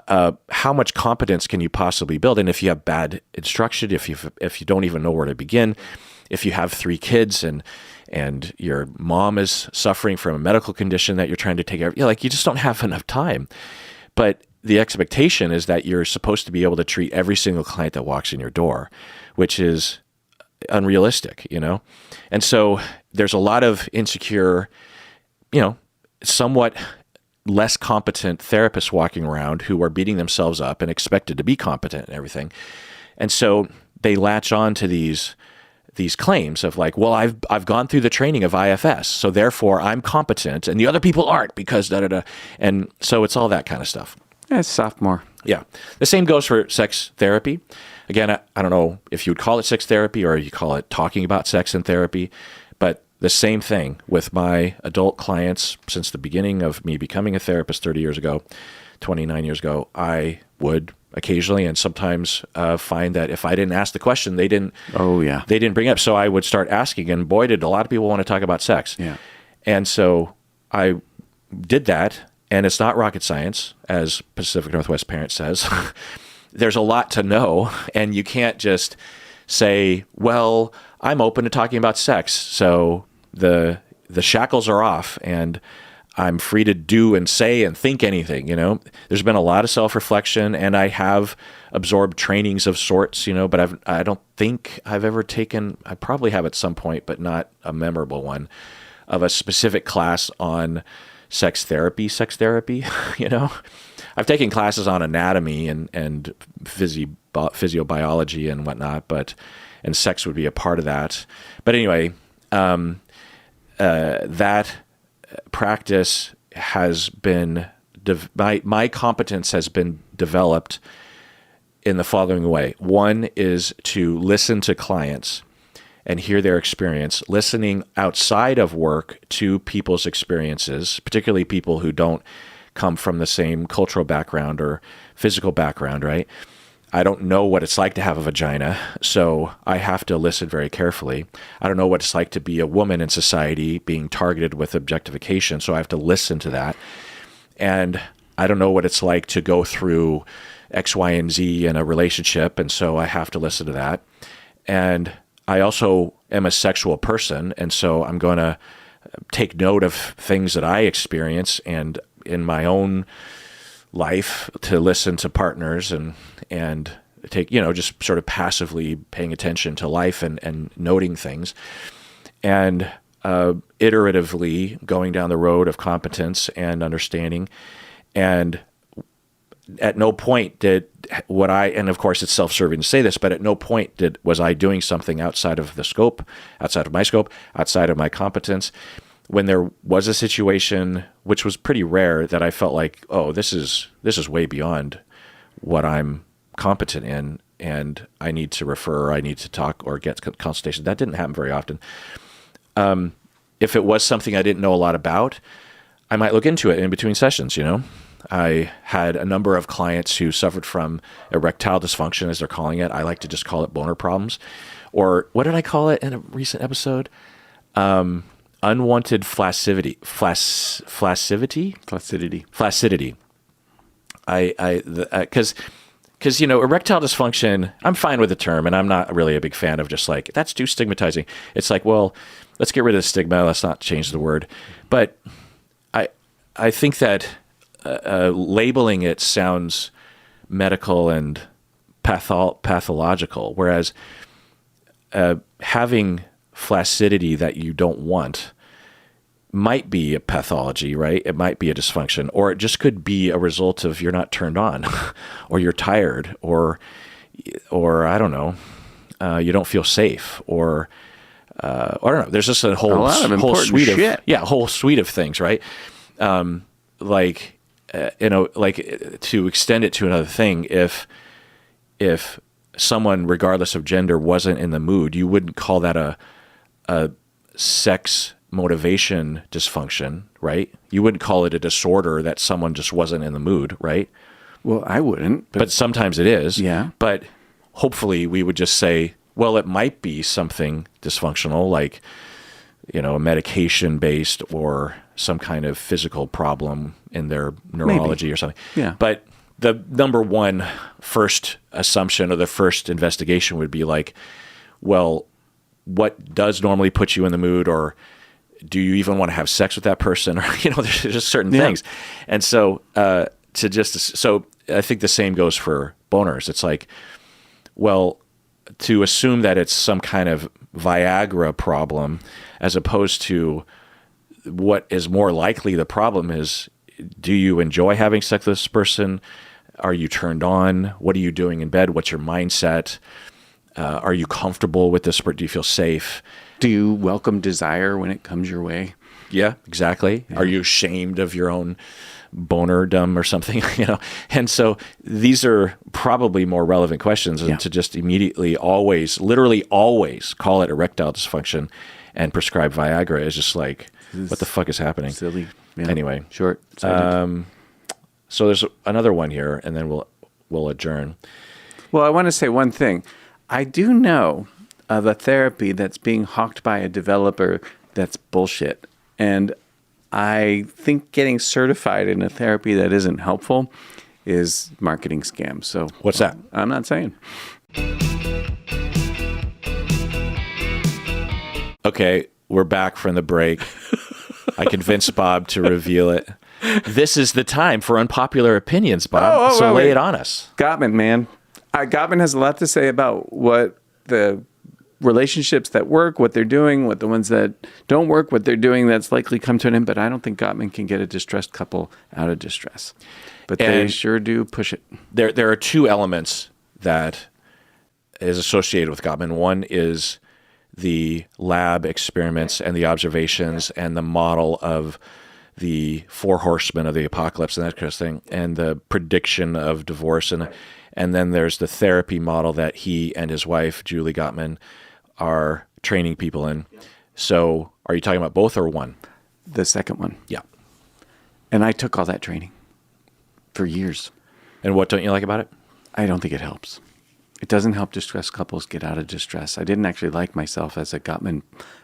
how much competence can you possibly build? And if you have bad instruction, if you don't even know where to begin, if you have 3 kids and your mom is suffering from a medical condition that you're trying to take care of, you just don't have enough time. But the expectation is that you're supposed to be able to treat every single client that walks in your door, which is unrealistic, And so there's a lot of insecure, somewhat less competent therapists walking around who are beating themselves up and expected to be competent and everything. And so they latch on to these claims of like, well, I've gone through the training of IFS, so therefore I'm competent and the other people aren't because da da da. And so it's all that kind of stuff. Yeah, it's sophomore. Yeah. The same goes for sex therapy. Again, I don't know if you would call it sex therapy or you call it talking about sex in therapy, but the same thing with my adult clients since the beginning of me becoming a therapist 30 years ago, 29 years ago, I would occasionally and sometimes find that if I didn't ask the question, they didn't bring it up. So I would start asking, and boy, did a lot of people want to talk about sex. Yeah. And so I did that, and it's not rocket science, as Pacific Northwest Parent says. There's a lot to know, and you can't just say, well, I'm open to talking about sex, so the shackles are off, and I'm free to do and say and think anything, There's been a lot of self-reflection, and I have absorbed trainings of sorts, but I don't think I've ever taken, I probably have at some point, but not a memorable one, of a specific class on sex therapy, I've taken classes on anatomy and physiobiology and whatnot, and sex would be a part of that. But anyway, that practice has been, my competence has been developed in the following way. One is to listen to clients and hear their experience, listening outside of work to people's experiences, particularly people who don't come from the same cultural background or physical background, right? I don't know what it's like to have a vagina, so I have to listen very carefully. I don't know what it's like to be a woman in society being targeted with objectification, so I have to listen to that. And I don't know what it's like to go through X, Y, and Z in a relationship, and so I have to listen to that. And I also am a sexual person, and so I'm going to take note of things that I experience and in my own life to listen to partners and take, just sort of passively paying attention to life and noting things and iteratively going down the road of competence and understanding. And at no point and of course it's self-serving to say this, but at no point was I doing something outside of my scope, outside of my competence. When there was a situation, which was pretty rare, that I felt like, oh, this is way beyond what I'm competent in, and I need to refer, or I need to talk or get consultation. That didn't happen very often. If it was something I didn't know a lot about, I might look into it in between sessions, I had a number of clients who suffered from erectile dysfunction, as they're calling it. I like to just call it boner problems. Or what did I call it in a recent episode? Unwanted flaccidity. Because erectile dysfunction, I'm fine with the term, and I'm not really a big fan of just like, that's too stigmatizing. It's like, well, let's get rid of the stigma. Let's not change the word. But I think that labeling it sounds medical and pathological, whereas having flaccidity that you don't want might be a pathology, right? It might be a dysfunction, or it just could be a result of you're not turned on or you're tired or I don't know, you don't feel safe or I don't know. There's just a whole suite of things, right? Like to extend it to another thing, if someone, regardless of gender, wasn't in the mood, you wouldn't call that a sex motivation dysfunction, right? You wouldn't call it a disorder that someone just wasn't in the mood, right? Well, I wouldn't. But sometimes it is. Yeah. But hopefully we would just say, well, it might be something dysfunctional, like, a medication-based or some kind of physical problem in their neurology or something. Yeah. But the number one first assumption or the first investigation would be like, well, what does normally put you in the mood, or do you even want to have sex with that person? Or, there's just certain things. And so, so I think the same goes for boners. It's like, well, to assume that it's some kind of Viagra problem, as opposed to what is more likely the problem is, do you enjoy having sex with this person? Are you turned on? What are you doing in bed? What's your mindset? Are you comfortable with this? Do you feel safe? Do you welcome desire when it comes your way? Yeah, exactly. Yeah. Are you ashamed of your own bonerdom or something? And so these are probably more relevant questions than to just immediately literally always call it erectile dysfunction and prescribe Viagra is just like, what the fuck is happening? Silly. Yeah. Anyway. Short. So there's another one here, and then we'll adjourn. Well, I want to say one thing. I do know of a therapy that's being hawked by a developer that's bullshit. And I think getting certified in a therapy that isn't helpful is marketing scam. So what's that? I'm not saying. Okay, we're back from the break. I convinced Bob to reveal it. This is the time for unpopular opinions, Bob. So lay it on us. Gottman, man. Gottman has a lot to say about what the relationships that work, what they're doing, what the ones that don't work, what they're doing that's likely come to an end. But I don't think Gottman can get a distressed couple out of distress. But they sure do push it. There are two elements that is associated with Gottman. One is the lab experiments and the observations and the model of the 4 horsemen of the apocalypse and that kind of thing, and the prediction of divorce. And then there's the therapy model that he and his wife, Julie Gottman, are training people in. So are you talking about both or one? The second one. Yeah. And I took all that training for years. And what don't you like about it? I don't think it helps. It doesn't help distressed couples get out of distress. I didn't actually like myself as a Gottman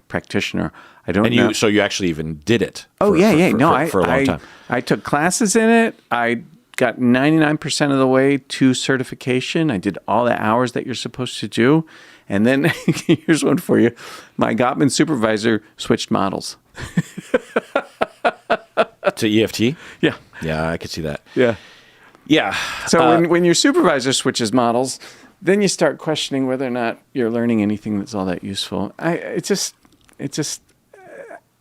practitioner. I don't know. So you actually even did it. For a long time. I took classes in it. I got 99% of the way to certification. I did all the hours that you're supposed to do. And then here's one for you. My Gottman supervisor switched models. To EFT? Yeah. Yeah, I could see that. Yeah. Yeah. So when your supervisor switches models, then you start questioning whether or not you're learning anything that's all that useful. It just,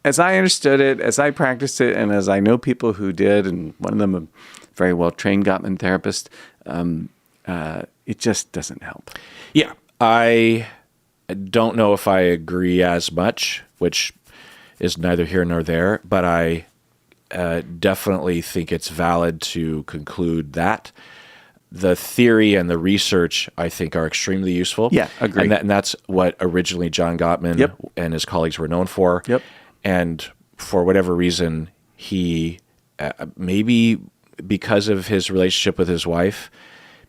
as I understood it, as I practiced it, and as I know people who did, and one of them a very well-trained Gottman therapist, it just doesn't help. Yeah. I don't know if I agree as much, which is neither here nor there, but I definitely think it's valid to conclude that. The theory and the research, I think, are extremely useful. Yeah, agree. And that's what originally John Gottman and his colleagues were known for. Yep. And for whatever reason, he, maybe because of his relationship with his wife,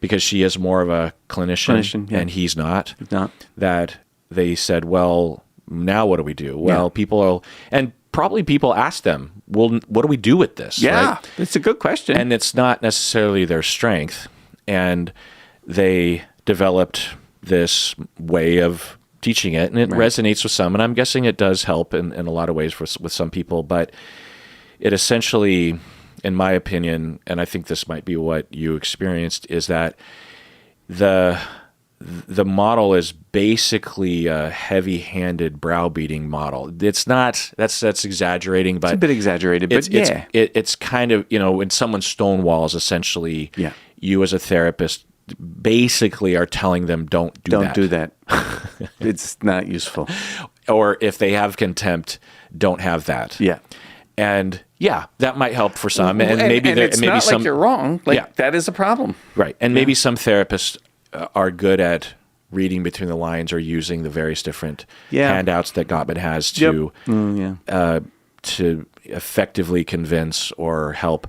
because she is more of a clinician and he's not, that they said, well, now what do we do? Well, people ask them, well, what do we do with this? Yeah, right? It's a good question. And it's not necessarily their strength. And they developed this way of teaching it, and it resonates with some. And I'm guessing it does help in a lot of ways with some people. But it essentially, in my opinion, and I think this might be what you experienced, is that the model is basically a heavy-handed browbeating model. It's not, that's exaggerating, but it's a bit exaggerated, but it's kind of, when someone stonewalls, essentially, you as a therapist basically are telling them don't do that. It's not useful. Or if they have contempt, don't have that. Yeah. And that might help for some, and maybe it's not like you're wrong. That is a problem, right? And maybe some therapists are good at reading between the lines or using the various different handouts that Gottman has to to effectively convince or help,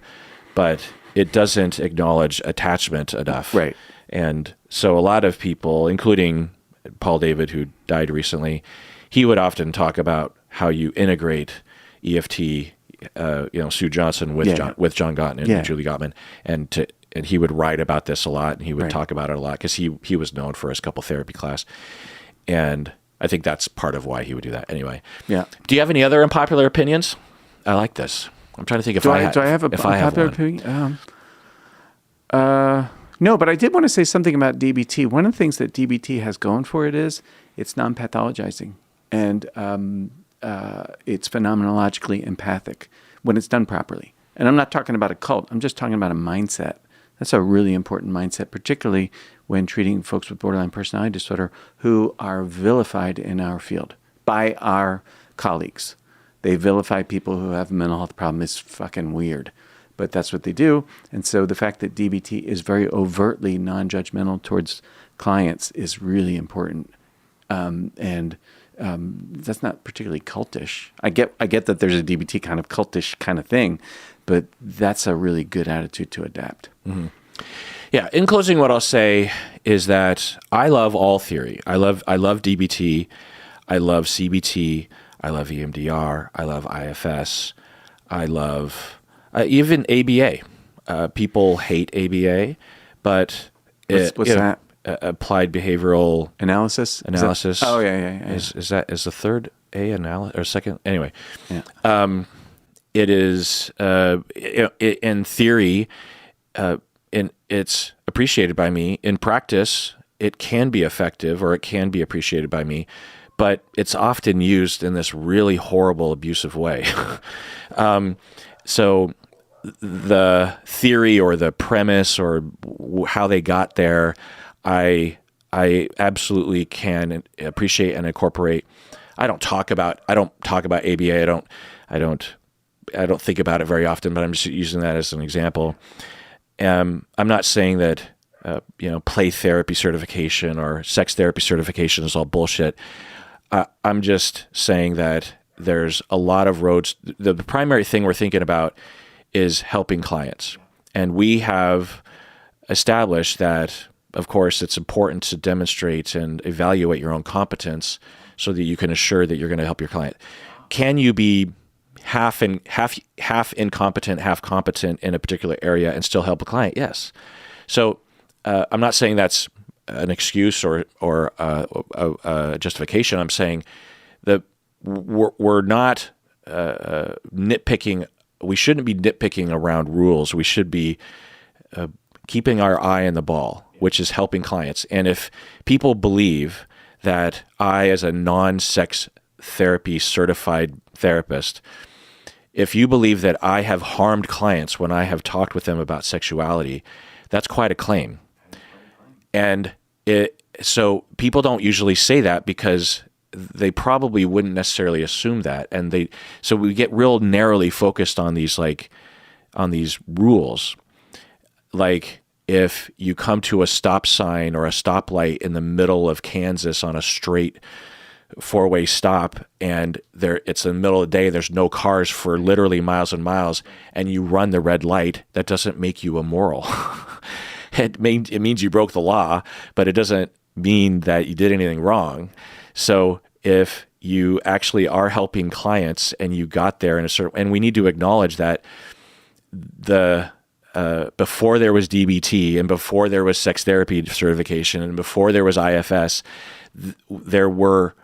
but it doesn't acknowledge attachment enough, right? And so a lot of people, including Paul David, who died recently, he would often talk about how you integrate EFT. Sue Johnson with John Gottman and Julie Gottman, and he would write about this a lot, and he would talk about it a lot because he was known for his couple therapy class, and I think that's part of why he would do that. Anyway, do you have any other unpopular opinions? I like this. I'm trying to think do I have a unpopular opinion? No, but I did want to say something about DBT. One of the things that DBT has going for it is it's non-pathologizing, and it's phenomenologically empathic when it's done properly. And I'm not talking about a cult. I'm just talking about a mindset. That's a really important mindset, particularly when treating folks with borderline personality disorder who are vilified in our field by our colleagues. They vilify people who have a mental health problem. It's fucking weird, but that's what they do. And so the fact that DBT is very overtly non-judgmental towards clients is really important. That's not particularly cultish. I get that there's a DBT kind of cultish kind of thing, but that's a really good attitude to adapt. Mm-hmm. Yeah. In closing, what I'll say is that I love all theory. I love DBT. I love CBT. I love EMDR. I love IFS. I love even ABA. People hate ABA, but what's that? Applied behavioral Analysis. Yeah. Is the third A analysis or second? Anyway, Yeah. it is in theory, it's appreciated by me. In practice, it can be effective or it can be appreciated by me, but it's often used in this really horrible, abusive way. So the theory or the premise or how they got there, I absolutely can appreciate and incorporate. I don't talk about ABA. I don't think about it very often, but I'm just using that as an example. I'm not saying that play therapy certification or sex therapy certification is all bullshit. I'm just saying that there's a lot of roads. The primary thing we're thinking about is helping clients, and we have established that, of course, it's important to demonstrate and evaluate your own competence so that you can assure that you're going to help your client. Can you be half incompetent, half competent in a particular area and still help a client? Yes. So I'm not saying that's an excuse or a justification. I'm saying that we're not nitpicking. We shouldn't be nitpicking around rules. We should be keeping our eye on the ball, which is helping clients. And if people believe that I, as a non-sex therapy certified therapist, if you believe that I have harmed clients when I have talked with them about sexuality, that's quite a claim. And so people don't usually say that because they probably wouldn't necessarily assume that. And so we get real narrowly focused on these rules. Like if you come to a stop sign or a stoplight in the middle of Kansas on a straight four-way stop, and it's in the middle of the day, there's no cars for literally miles and miles, and you run the red light, that doesn't make you immoral. It means you broke the law, but it doesn't mean that you did anything wrong. So if you actually are helping clients and you got there and we need to acknowledge that before there was DBT and before there was sex therapy certification and before there was IFS, there were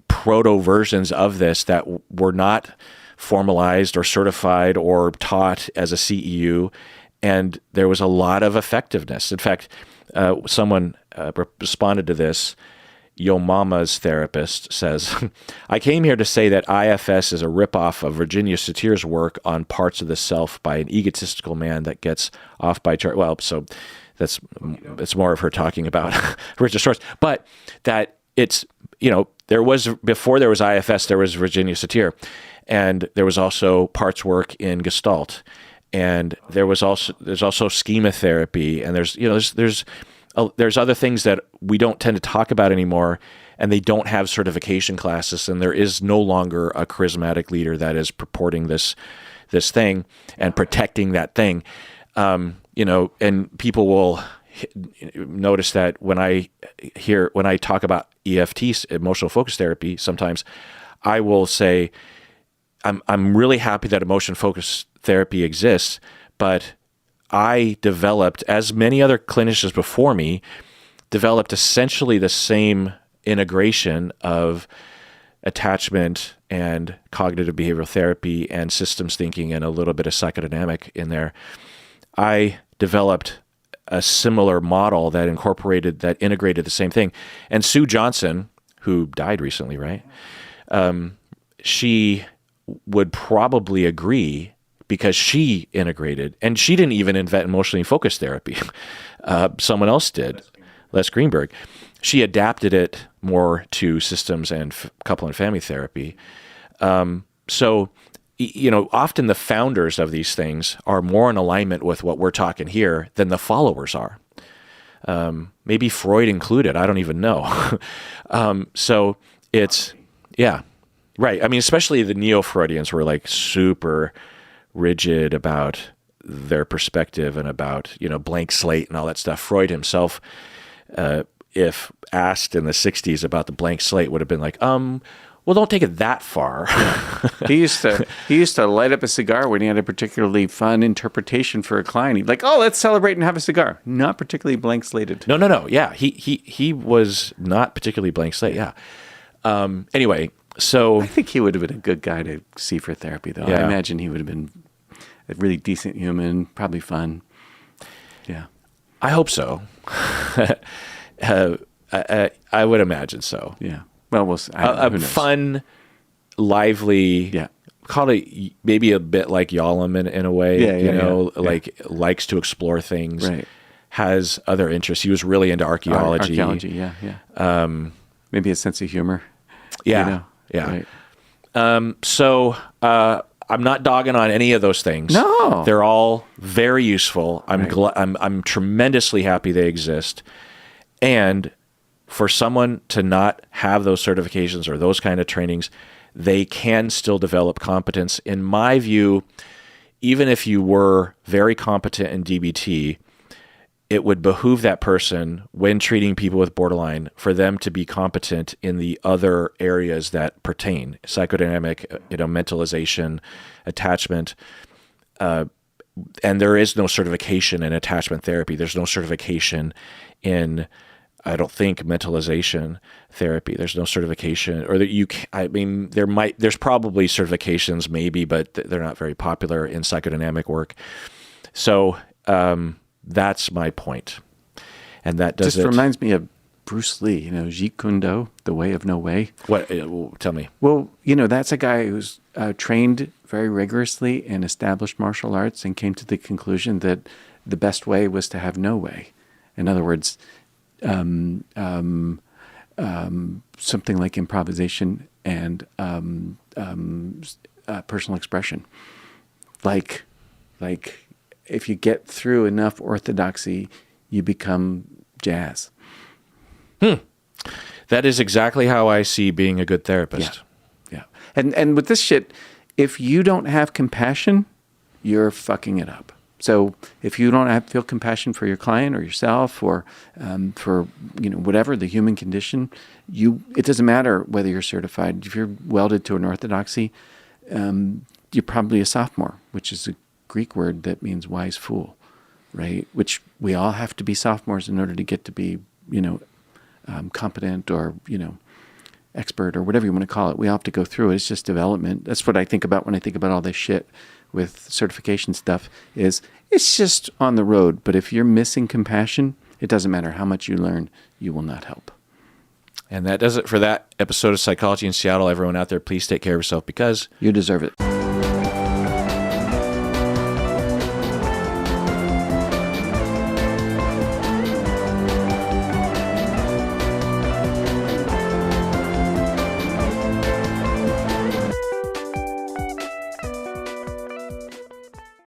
proto versions of this that were not formalized or certified or taught as a CEU, and there was a lot of effectiveness. In fact, someone responded to this. Yo Mama's therapist says, I came here to say that IFS is a ripoff of Virginia Satir's work on parts of the self by an egotistical man that gets off by chart. Well, so it's more of her talking about Richard Schwartz, but that it's, before there was IFS, there was Virginia Satir, and there was also parts work in Gestalt, and there's also schema therapy, and there's other things that we don't tend to talk about anymore, and they don't have certification classes, and there is no longer a charismatic leader that is purporting this thing and protecting that thing. And people will notice that when I talk about EFT, emotional focus therapy, sometimes I will say, I'm really happy that emotion focus therapy exists, but I developed, as many other clinicians before me, developed essentially the same integration of attachment and cognitive behavioral therapy and systems thinking and a little bit of psychodynamic in there. I developed a similar model that integrated the same thing. And Sue Johnson, who died recently, right? she would probably agree because she integrated, and she didn't even invent emotionally focused therapy. Someone else did, Les Greenberg. She adapted it more to systems and couple and family therapy. So, often the founders of these things are more in alignment with what we're talking here than the followers are. Maybe Freud included. I don't even know. So it's, yeah, right. I mean, especially the neo-Freudians were like super rigid about their perspective and about, blank slate and all that stuff. Freud himself, if asked in the 60s about the blank slate, would have been like, well, don't take it that far. He used to light up a cigar when he had a particularly fun interpretation for a client. He'd be like, oh, let's celebrate and have a cigar. Not particularly blank slated. No. Yeah, he was not particularly blank slate. Yeah. Anyway, so I think he would have been a good guy to see for therapy, though. Yeah. I imagine he would have been a really decent human, probably fun. Yeah. I hope so. I would imagine so. Yeah. Well, who knows? Fun, lively. Yeah. Call it maybe a bit like Yalom in a way. Yeah. Likes to explore things. Right. Has other interests. He was really into archaeology. Yeah. Maybe a sense of humor. Yeah. Right. So I'm not dogging on any of those things. No. They're all very useful. I'm Right. I'm tremendously happy they exist. And for someone to not have those certifications or those kind of trainings, they can still develop competence. In my view, even if you were very competent in DBT, it would behoove that person, when treating people with borderline, for them to be competent in the other areas that pertain: psychodynamic, mentalization, attachment. And there is no certification in attachment therapy. There's no certification in, I don't think, mentalization therapy. There's no certification, or that there's probably certifications maybe, but they're not very popular in psychodynamic work. So that's my point. And that does Just reminds me of Bruce Lee, Jeet Kune Do, The Way of No Way. What? Tell me. Well, that's a guy who's trained very rigorously in established martial arts and came to the conclusion that the best way was to have no way. In other words, something like improvisation and personal expression. Like if you get through enough orthodoxy, you become jazz. That is exactly how I see being a good therapist. Yeah. And with this shit, if you don't have compassion, you're fucking it up. So if you don't feel compassion for your client or yourself or for whatever the human condition, it doesn't matter whether you're certified. If you're welded to an orthodoxy, you're probably a sophomore, which is a Greek word that means wise fool, right? Which we all have to be sophomores in order to get to be competent or expert or whatever you want to call it. We all have to go through it. It's just development. That's what I think about when I think about all this shit with certification stuff. It's just on the road. But if you're missing compassion, it doesn't matter how much you learn, you will not help. And that does it for that episode of Psychology in Seattle. Everyone out there, please take care of yourself because you deserve it.